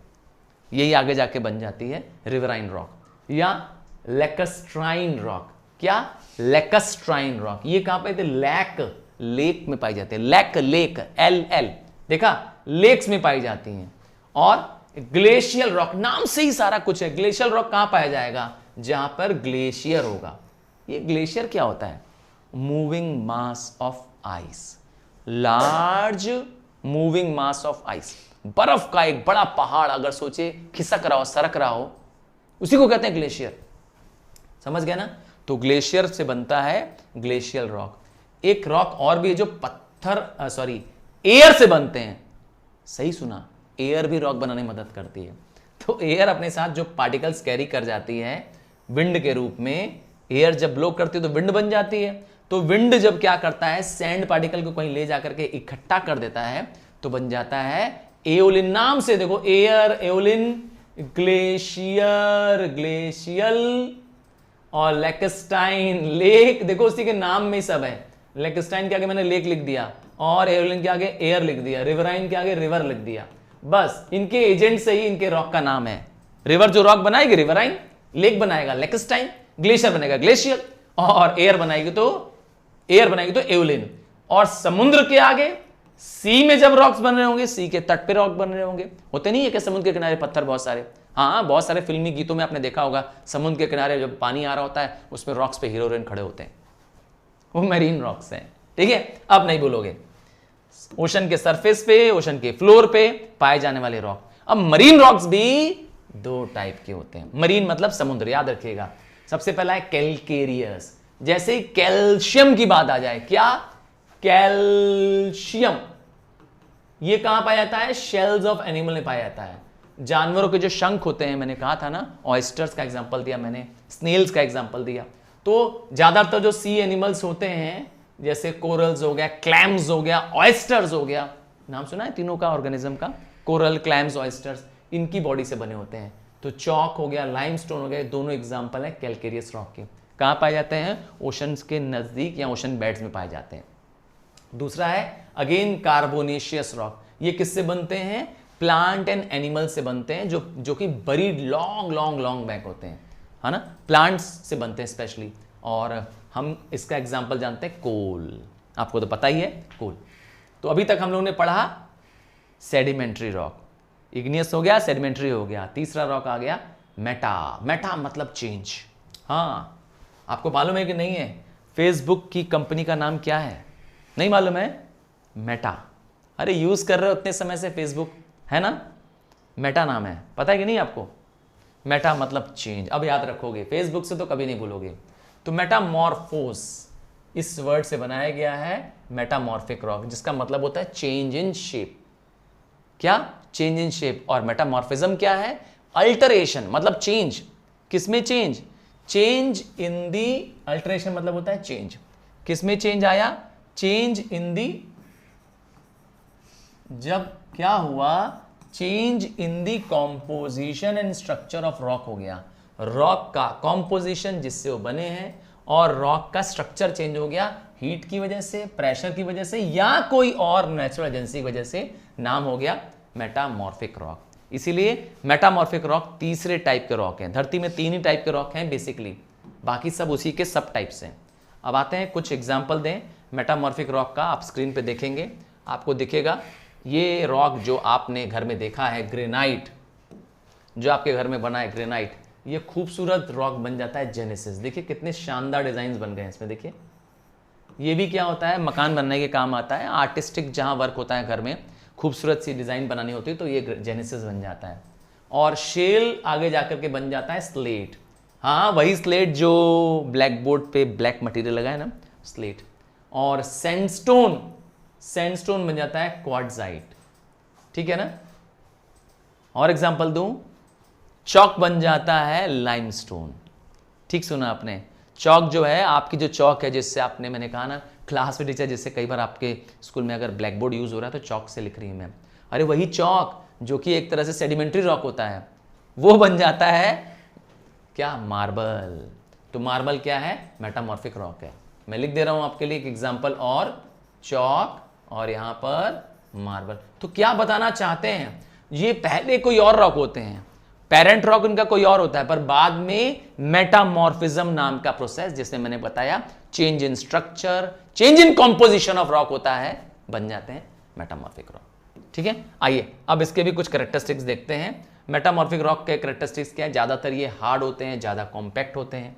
यही आगे जाके बन जाती है रिवराइन रॉक या लैकस्ट्राइन रॉक। क्या? लैकस्ट्राइन रॉक। ये कहाँ पे थे? लेक में पाई जाती है। लेक LL, देखा, लेक्स में पाई जाती हैं। और ग्लेशियल रॉक, नाम से ही सारा कुछ है। ग्लेशियल रॉक कहां पाया जाएगा? जहां पर ग्लेशियर होगा। ये ग्लेशियर क्या होता है? Moving mass of ice. Large moving mass of ice, बर्फ का एक बड़ा पहाड़ अगर सोचे खिसक रहा हो, सरक रहा हो, उसी को कहते हैं ग्लेशियर। समझ गया ना? तो ग्लेशियर से बनता है ग्लेशियल रॉक। एक रॉक और भी है जो एयर से बनते हैं। सही सुना, एयर भी रॉक बनाने में मदद करती है। तो एयर अपने साथ जो पार्टिकल्स कैरी कर जाती है विंड के रूप में, एयर जब ब्लो करती है तो विंड बन जाती है। तो विंड जब क्या करता है, सैंड पार्टिकल को कहीं ले जाकर के इकट्ठा कर देता है, तो बन जाता है एओलिन। नाम से देखो, एयर, एओलिन, ग्लेशियर, ग्लेशियल और लैकस्टाइन, लेक। देखो उसी के नाम में ही सब है। लैकस्टाइन के आगे मैंने लेक लिख दिया, और एओलिन के आगे एयर लिख दिया, रिवराइन के आगे रिवर लिख दिया। बस इनके एजेंट से ही इनके रॉक का नाम है। रिवर जो रॉक बनाएगी रिवराइन, लेक बनाएगा लैकस्टाइन, ग्लेशियर बनेगा ग्लेशियर, और एयर बनाएगी तो एओलिन। और समुद्र के आगे, सी में जब रॉक्स बन रहे होंगे, सी के तट पे रॉक बन रहे होंगे। होते नहीं है कि समुद्र के किनारे पत्थर बहुत सारे? हाँ, बहुत सारे फिल्मी गीतों में आपने देखा होगा, समुद्र के किनारे जब पानी आ रहा होता है, उसमें रॉक्स पे हीरो हीरोइन खड़े होते हैं, वो मैरीन रॉक्स हैं। ठीक है, अब नहीं बोलोगे। ओशन के सरफेस पे, ओशन के फ्लोर पे पाए जाने वाले रॉक। अब मरीन रॉक्स भी 2 टाइप के होते हैं। मरीन मतलब समुद्र, याद रखिएगा। सबसे पहला है कैल्केरियस। जैसे ही कैल्शियम की बात आ जाए, क्या? कैल्शियम, ये कहां पाया जाता है? शेल्स ऑफ एनिमल में पाया जाता है। जानवरों के जो शंख होते हैं, मैंने कहा था ना, ऑयस्टर्स का एग्जांपल दिया मैंने, स्नेल्स का एग्जांपल दिया। तो ज्यादातर जो सी एनिमल्स होते हैं, जैसे कोरल्स हो गया, क्लैम्स हो गया, ऑयस्टर्स हो गया, नाम सुना है तीनों का ऑर्गेनिज्म का, कोरल, क्लैम्स, ऑयस्टर्स, इनकी बॉडी से बने होते हैं। तो चॉक हो गया, लाइमस्टोन हो गया, दोनों एग्जांपल है कैलकेरियस रॉक के। कहां पाए जाते हैं? ओशंस के नजदीक या ओशन बेड्स में पाए जाते हैं। दूसरा है अगेन कार्बोनेशियस रॉक। ये किससे बनते हैं? प्लांट एंड एनिमल से बनते हैं, जो कि buried long long long back होते हैं, है ना, प्लांट्स से बनते हैं स्पेशली। और हम इसका एग्जांपल जानते हैं कोल, आपको तो पता ही है कोल। तो अभी तक हम लोगों ने पढ़ा सेडिमेंट्री रॉक, इग्नियस हो गया, सेडिमेंट्री हो गया। तीसरा रॉक आ गया मेटा। मेटा मतलब चेंज। हाँ, आपको मालूम है कि नहीं है फेसबुक की कंपनी का नाम क्या है? नहीं मालूम है? मेटा। अरे यूज कर रहे हो उतने समय से फेसबुक, है ना, मेटा नाम है, पता है कि नहीं आपको? मेटा मतलब चेंज, अब याद रखोगे, फेसबुक से तो कभी नहीं भूलोगे। तो मेटामॉर्फोस इस वर्ड से बनाया गया है मेटामॉर्फिक रॉक, जिसका मतलब होता है चेंज इन शेप। क्या? Change in shape. और मेटामॉर्फिज्म क्या है? अल्टरेशन, मतलब चेंज। किसमें change? Change in the, alteration मतलब होता है चेंज। किसमें चेंज आया? चेंज इन दी, जब क्या हुआ? Change in the composition and structure of rock हो गया। रॉक का कॉम्पोजिशन जिससे वो बने हैं और रॉक का स्ट्रक्चर चेंज हो गया, हीट की वजह से, प्रेशर की वजह से, या कोई और नेचुरल एजेंसी की वजह से, नाम हो गया मेटामॉर्फिक रॉक। इसीलिए मेटामॉर्फिक रॉक तीसरे टाइप के रॉक हैं। धरती में 3 ही टाइप के रॉक हैं बेसिकली, बाकी सब उसी के सब टाइप्स हैं। अब आते हैं, कुछ एग्जाम्पल दें मेटामॉर्फिक रॉक का। आप स्क्रीन पे देखेंगे, आपको दिखेगा ये रॉक जो आपने घर में देखा है, ग्रेनाइट, जो आपके घर में बना है ग्रेनाइट, ये खूबसूरत रॉक बन जाता है जेनेसिस। देखिए कितने शानदार डिजाइन बन गए हैं इसमें। देखिए ये भी क्या होता है? मकान बनने के काम आता है, आर्टिस्टिक जहां वर्क होता है घर में, खूबसूरत सी डिजाइन बनानी होती है, तो ये जेनेसिस बन जाता है। और शेल आगे जाकर के बन जाता है स्लेट। हाँ, वही स्लेट जो ब्लैक बोर्ड पे ब्लैक मटेरियल लगा है ना, स्लेट। और सैंडस्टोन, सैंडस्टोन बन जाता है क्वार्ट्जाइट, ठीक है ना। और एग्जांपल दूं, चौक बन जाता है लाइमस्टोन। ठीक सुना आपने, चौक जो है, आपकी जो चौक है जिससे आपने, मैंने कहा ना क्लास में टीचर जिससे कई बार आपके स्कूल में अगर ब्लैक बोर्ड यूज हो रहा है तो चौक से लिख रही है मैम, अरे वही चौक जो कि एक तरह से सेडिमेंट्री रॉक होता है, वो बन जाता है क्या? मार्बल। तो मार्बल क्या है? मेटामॉर्फिक रॉक है। मैं लिख दे रहा हूं आपके लिए एक एग्जांपल, और चौक और यहां पर मार्बल। तो क्या बताना चाहते हैं? ये पहले कोई और रॉक होते हैं, पेरेंट रॉक इनका कोई और होता है, पर बाद में मेटामॉर्फिज्म नाम का प्रोसेस, जिसमें मैंने बताया change in structure, change in composition of rock होता है, बन जाते हैं मेटामॉर्फिक रॉक। ठीक है, आइए अब इसके भी कुछ कैरेक्टरिस्टिक्स देखते हैं। मेटामॉर्फिक रॉक के कैरेक्टरिस्टिक्स क्या है? ज्यादातर ये हार्ड होते हैं, ज्यादा कॉम्पैक्ट होते हैं।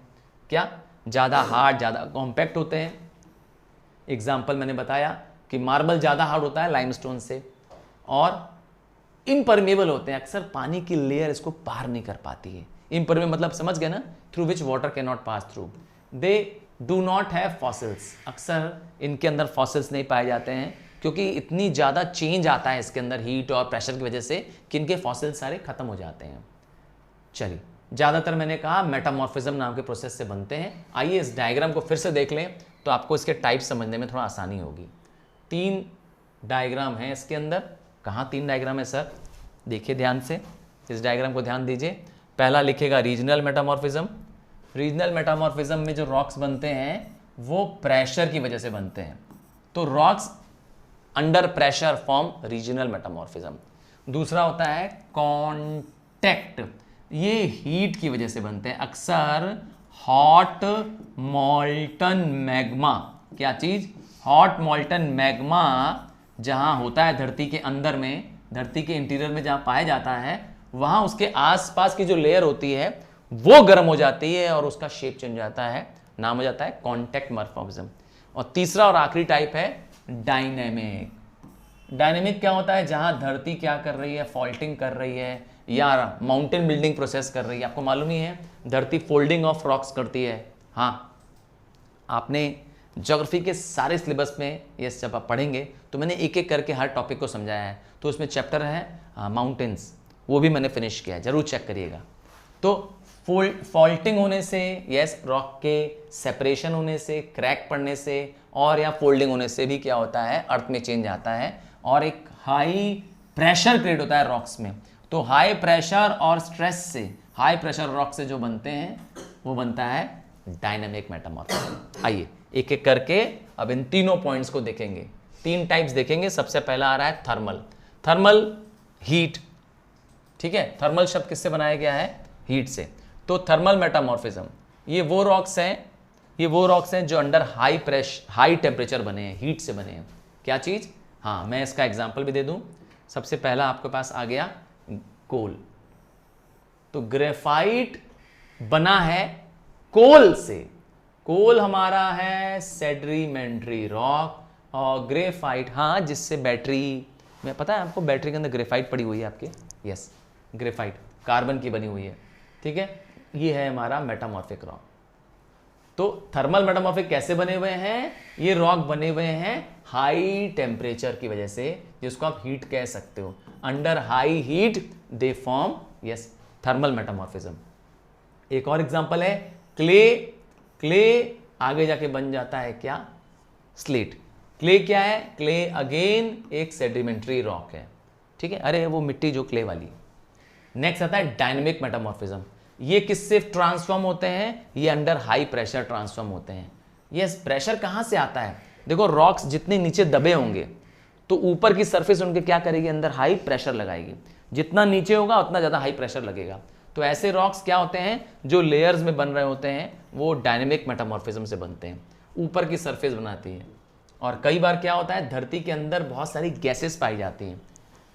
क्या? ज्यादा हार्ड, ज्यादा कॉम्पैक्ट होते हैं। एग्जाम्पल मैंने बताया कि मार्बल ज्यादा हार्ड होता है लाइमस्टोन से, और इम्परमेबल होते हैं, अक्सर पानी की लेयर इसको पार नहीं कर पाती है। इम्परमेबल मतलब समझ गए ना, through which water can not pass through. They do not have fossils, अक्सर इनके अंदर फॉसिल्स नहीं पाए जाते हैं, क्योंकि इतनी ज़्यादा चेंज आता है इसके अंदर हीट और प्रेशर की वजह से कि इनके फॉसिल्स सारे खत्म हो जाते हैं। चलिए, ज़्यादातर मैंने कहा मेटामॉर्फिज्म नाम के प्रोसेस से बनते हैं। आइए इस डायग्राम को फिर से देख लें तो आपको इसके टाइप समझने में थोड़ा आसानी होगी। 3 डायग्राम हैं इसके अंदर। कहाँ 3 डायग्राम है सर? देखिए ध्यान से, इस डायग्राम को ध्यान दीजिए। पहला लिखेगा रीजनल मेटामॉर्फिज्म। रीजनल मेटामॉर्फिज्म में जो रॉक्स बनते हैं वो प्रेशर की वजह से बनते हैं, तो rocks under pressure form regional metamorphism. दूसरा होता है कॉन्टैक्ट, ये हीट की वजह से बनते हैं, अक्सर हॉट मॉल्टन मैग्मा। क्या चीज? हॉट मॉल्टन मैग्मा जहां होता है धरती के अंदर में, धरती के इंटीरियर में जहां पाया जाता है, वहां उसके आसपास की जो लेयर होती है वो गर्म हो जाती है और उसका शेप चेंज हो जाता है, नाम हो जाता है कॉन्टैक्ट मॉर्फिज्म। और तीसरा और आखिरी टाइप है डायनेमिक। डायनेमिक क्या होता है? जहां धरती क्या कर रही है? फॉल्टिंग कर रही है या माउंटेन बिल्डिंग प्रोसेस कर रही है। आपको मालूम ही है धरती फोल्डिंग ऑफ रॉक्स करती है। हाँ, आपने ज्योग्राफी के सारे सिलेबस में ये जब आप पढ़ेंगे तो मैंने एक एक करके हर टॉपिक को समझाया है। तो उसमें चैप्टर है माउंटेन्स, वो भी मैंने फिनिश किया है, जरूर चेक करिएगा। तो फॉल्टिंग होने से, यस, रॉक के सेपरेशन होने से, क्रैक पड़ने से और या फोल्डिंग होने से भी क्या होता है, अर्थ में चेंज आता है और एक हाई प्रेशर क्रिएट होता है रॉक्स में। तो हाई प्रेशर और स्ट्रेस से, हाई प्रेशर रॉक से जो बनते हैं वो बनता है डायनामिक मेटामॉर्फिज्म। आइए एक एक करके अब इन तीनों पॉइंट्स को देखेंगे। तीन टाइप्स देखेंगे। सबसे पहला आ रहा है थर्मल। थर्मल हीट, ठीक है। थर्मल शब्द किससे बनाया गया है, हीट से। तो थर्मल मेटामॉर्फिज्म, ये वो रॉक्स हैं जो अंडर हाई टेम्परेचर बने हैं, हीट से बने हैं। क्या चीज, हाँ मैं इसका एग्जांपल भी दे दूं। सबसे पहला आपके पास आ गया कोल। तो ग्रेफाइट बना है कोल से। कोल हमारा है सेडिमेंट्री रॉक और ग्रेफाइट, हाँ, जिससे बैटरी में, पता है आपको बैटरी के अंदर ग्रेफाइट पड़ी हुई है आपके, यस, ग्रेफाइट कार्बन की बनी हुई है, ठीक है। ये है हमारा मेटामॉर्फिक रॉक। तो थर्मल मेटामॉर्फिक कैसे बने हुए हैं, ये रॉक बने हुए हैं हाई टेम्परेचर की वजह से, जिसको आप हीट कह सकते हो। Under high heat they form, yes, thermal metamorphism. एक और एग्जांपल है क्ले। क्ले आगे जाके बन जाता है क्या, स्लेट। क्ले क्या है, क्ले अगेन एक सेडिमेंट्री रॉक है, ठीक है। अरे वो मिट्टी जो क्ले वाली। नेक्स्ट आता है डायनेमिक मेटामॉर्फिज्म। ये किससे ट्रांसफॉर्म होते हैं, ये अंडर हाई प्रेशर ट्रांसफॉर्म होते हैं। यस, प्रेशर कहां से आता है, देखो रॉक्स जितने नीचे दबे होंगे तो ऊपर की सरफेस उनके क्या करेगी, अंदर हाई प्रेशर लगाएगी। जितना नीचे होगा उतना ज्यादा हाई प्रेशर लगेगा। तो ऐसे रॉक्स क्या होते हैं जो लेयर्स में बन रहे होते हैं, वो डायनेमिक मेटामॉर्फिज्म से बनते हैं, ऊपर की सरफेस बनाती है। और कई बार क्या होता है, धरती के अंदर बहुत सारी गैसेस पाई जाती हैं।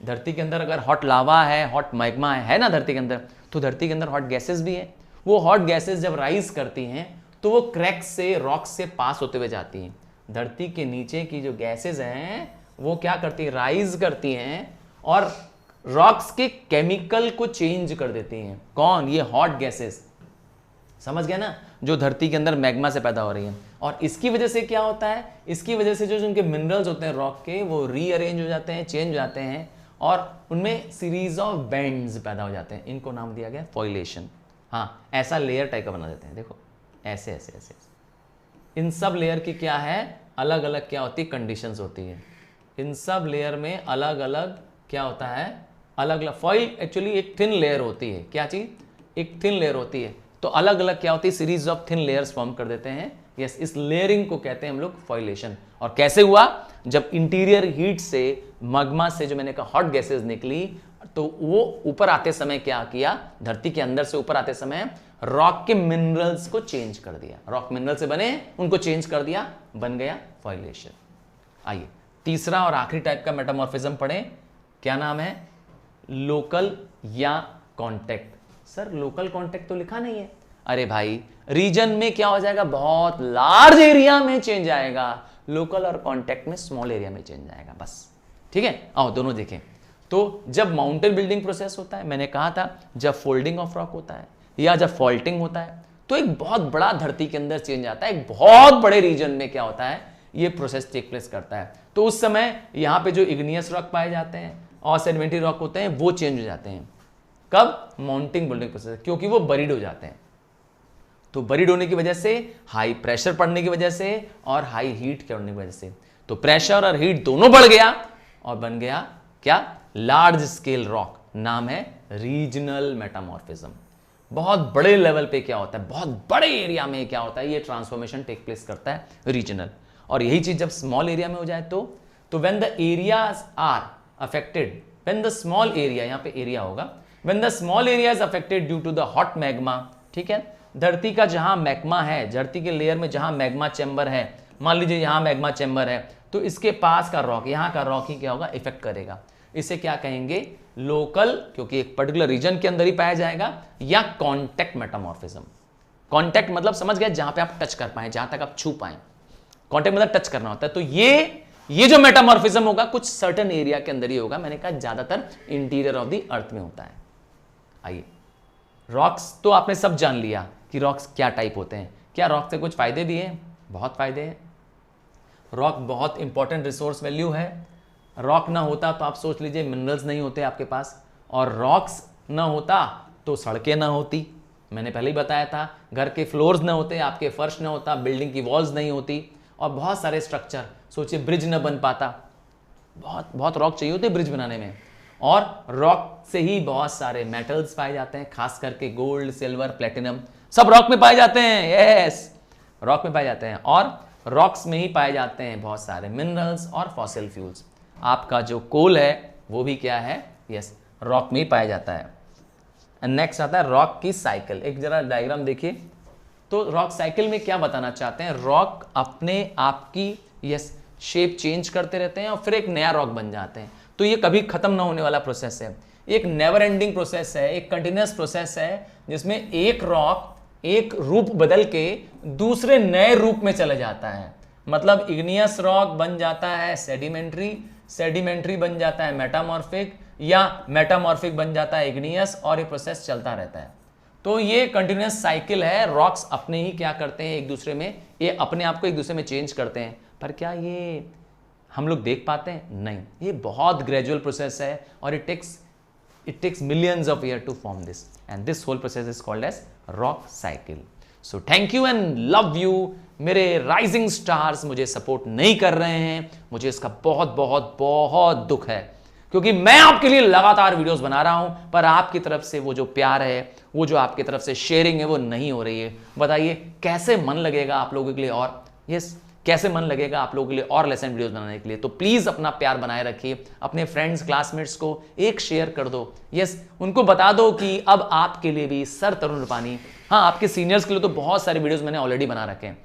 धरती के अंदर अगर हॉट लावा है, हॉट मैग्मा है ना धरती के अंदर, तो धरती के अंदर हॉट गैसेस भी है। वो हॉट गैसेस जब राइज करती हैं तो वो क्रैक्स से, रॉक्स से पास होते हुए जाती हैं। धरती के नीचे की जो गैसेस हैं वो क्या करती हैं, राइज करती हैं और रॉक्स के केमिकल को चेंज कर देती हैं। कौन, ये हॉट गैसेस, समझ गया ना, जो धरती के अंदर मैग्मा से पैदा हो रही हैं। और इसकी वजह से क्या होता है, इसकी वजह से जो उनके मिनरल्स होते हैं रॉक के, वो रीअरेंज हो जाते हैं, चेंज हो जाते हैं और उनमें सीरीज ऑफ बेंड्स पैदा हो जाते हैं। इनको नाम दिया गया फॉइलेशन। हाँ, ऐसा लेयर टाइप का बना देते हैं, देखो ऐसे ऐसे ऐसे। इन सब लेयर की क्या है, अलग अलग क्या होती है, कंडीशंस होती है। इन सब लेयर में अलग अलग क्या होता है, अलग अलग। फॉइल एक्चुअली एक थिन लेयर होती है, क्या चीज, एक थिन लेयर होती है। तो अलग अलग क्या होती है, series of thin layers form कर देते हैं। यस, इस लेयरिंग को कहते हैं हम लोग फॉइलेशन। और कैसे हुआ, जब इंटीरियर हीट से, मैग्मा से जो मैंने कहा हॉट गैसेस निकली, तो वो ऊपर आते समय क्या किया, धरती के अंदर से ऊपर आते समय रॉक के मिनरल्स को चेंज कर दिया। रॉक मिनरल से बने, उनको चेंज कर दिया, बन गया फॉइलेशन। आइए तीसरा और आखिरी टाइप का मेटामॉर्फिज्म पढ़ें। क्या नाम है, लोकल या कॉन्टेक्ट। सर लोकल कॉन्टेक्ट तो लिखा नहीं है। अरे भाई, रीजन में क्या हो जाएगा, बहुत लार्ज एरिया में चेंज आएगा, लोकल और कॉन्टेक्ट में स्मॉल एरिया में चेंज आएगा, बस, ठीक है। आओ दोनों देखें। तो जब माउंटेन बिल्डिंग प्रोसेस होता है, मैंने कहा था जब फोल्डिंग ऑफ रॉक होता है या जब फॉल्टिंग होता है, तो एक बहुत बड़ा धरती के अंदर चेंज आता है, एक बहुत बड़े रीजन में क्या होता है, ये प्रोसेस टेक प्लेस करता है। तो उस समय यहां पे जो इग्नियस रॉक पाए जाते हैं और सेडिमेंट्री रॉक होते हैं, वो चेंज हो जाते हैं। कब, माउंटेन बिल्डिंग प्रोसेस, क्योंकि वो बरीड हो जाते हैं। तो बरीड होने की वजह से, हाई प्रेशर पड़ने की वजह से और हाई हीट के होने की वजह से, तो प्रेशर और हीट दोनों बढ़ गया और बन गया क्या, लार्ज स्केल रॉक। नाम है रीजनल मेटामॉर्फिज्म। बहुत बड़े लेवल पे क्या होता है, बहुत बड़े एरिया में क्या होता है, ये ट्रांसफॉर्मेशन टेक प्लेस करता है, रीजनल। और यही चीज जब स्मॉल एरिया में हो जाए तो when the areas are affected, when the small area, यहां पे एरिया होगा, when the small area is affected due to the hot magma, ठीक है। धरती का जहां मैग्मा है, धरती के लेयर में जहां मैग्मा चैम्बर है, मान लीजिए यहां मैग्मा चैम्बर है, तो इसके पास का रॉक, यहां का रॉक ही क्या होगा, इफेक्ट करेगा। इसे क्या कहेंगे, लोकल, क्योंकि एक पर्टिकुलर रीजन के अंदर ही पाया जाएगा, या कॉन्टेक्ट मेटामॉर्फिज्म। कॉन्टेक्ट मतलब समझ गए, जहां पे आप टच कर पाए, जहां तक आप छू पाए। कॉन्टेक्ट मतलब टच करना होता है। तो ये जो मेटामॉर्फिज्म होगा कुछ सर्टेन एरिया के अंदर ही होगा। मैंने कहा ज्यादातर इंटीरियर ऑफ द अर्थ में होता है। आइए, रॉक्स तो आपने सब जान लिया कि रॉक्स क्या टाइप होते हैं। क्या रॉक से कुछ फायदे भी हैं, बहुत फायदे हैं। रॉक बहुत इंपॉर्टेंट रिसोर्स वैल्यू है। रॉक ना होता तो आप सोच लीजिए मिनरल्स नहीं होते आपके पास, और रॉक्स ना होता तो सड़कें ना होती, मैंने पहले ही बताया था, घर के फ्लोर्स ना होते, आपके फर्श ना होता, बिल्डिंग की वॉल्स नहीं होती, और बहुत सारे स्ट्रक्चर, सोचिए ब्रिज ना बन पाता, बहुत बहुत रॉक चाहिए होते ब्रिज बनाने में। और रॉक से ही बहुत सारे मेटल्स पाए जाते हैं, खास करके गोल्ड, सिल्वर, प्लेटिनम, सब रॉक में पाए जाते हैं। यस, रॉक में पाए जाते हैं, और रॉक्स में ही पाए जाते हैं बहुत सारे मिनरल्स और फॉसिल फ्यूल्स। आपका जो कोल है वो भी क्या है, यस, रॉक में ही पाया जाता है। एंड नेक्स्ट आता है रॉक की साइकिल। एक जरा डायग्राम देखिए, तो रॉक साइकिल में क्या बताना चाहते हैं, रॉक अपने आप की यस शेप चेंज करते रहते हैं और फिर एक नया रॉक बन जाते हैं। तो ये कभी खत्म ना होने वाला प्रोसेस है, एक नेवर एंडिंग प्रोसेस है, एक कंटिन्यूअस प्रोसेस है, जिसमें एक रॉक एक रूप बदल के दूसरे नए रूप में चले जाता है। मतलब इग्नियस रॉक बन जाता है सेडिमेंट्री, सेडिमेंट्री बन जाता है मेटामॉर्फिक, या मेटामॉर्फिक बन जाता है इग्नियस, और ये प्रोसेस चलता रहता है। तो ये कंटिन्यूअस साइकिल है। रॉक्स अपने ही क्या करते हैं एक दूसरे में, ये अपने आप को एक दूसरे में चेंज करते हैं, पर क्या ये हम लोग देख पाते हैं? नहीं, ये बहुत ग्रेजुअल प्रोसेस है, और it takes millions of year to form this, and this whole process is called as rock cycle. So thank you and love you. मेरे राइजिंग स्टार्स मुझे सपोर्ट नहीं कर रहे हैं, मुझे इसका बहुत बहुत बहुत दुख है, क्योंकि मैं आपके लिए लगातार वीडियोस बना रहा हूं, पर आपकी तरफ से वो जो प्यार है, वो जो आपकी तरफ से शेयरिंग है, वो नहीं हो रही है। बताइए कैसे मन लगेगा आप लोगों के लिए, और यस कैसे मन लगेगा आप लोगों के लिए और लेसन वीडियोस बनाने के लिए। तो प्लीज अपना प्यार बनाए रखिए, अपने फ्रेंड्स, क्लासमेट्स को एक शेयर कर दो, यस उनको बता दो कि अब आपके लिए भी सर तरुण रूपानी, हाँ आपके सीनियर्स के लिए तो बहुत सारे वीडियोस मैंने ऑलरेडी बना रखे हैं।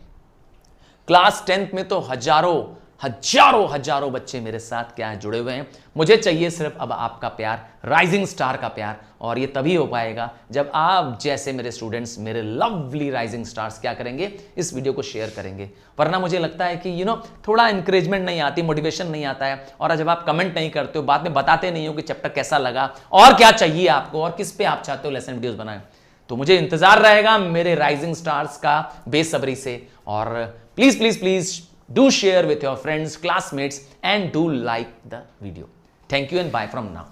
क्लास 10th में तो हजारों हजारों हजारों बच्चे मेरे साथ क्या है जुड़े हुए हैं। मुझे चाहिए सिर्फ अब आपका प्यार, राइजिंग स्टार का प्यार, और ये तभी हो पाएगा जब आप जैसे मेरे स्टूडेंट्स, मेरे लवली राइजिंग स्टार्स क्या करेंगे, इस वीडियो को शेयर करेंगे। वरना मुझे लगता है कि थोड़ा इंकरेजमेंट नहीं आती, मोटिवेशन नहीं आता है, और जब आप कमेंट नहीं करते हो, बाद में बताते नहीं हो कि चैप्टर कैसा लगा और क्या चाहिए आपको और किस पे आप चाहते हो लेसन वीडियोस बनाएं, तो मुझे इंतजार रहेगा मेरे राइजिंग स्टार्स का बेसब्री से। और please please please do share with your friends, classmates, and do like the video. Thank you and bye from now.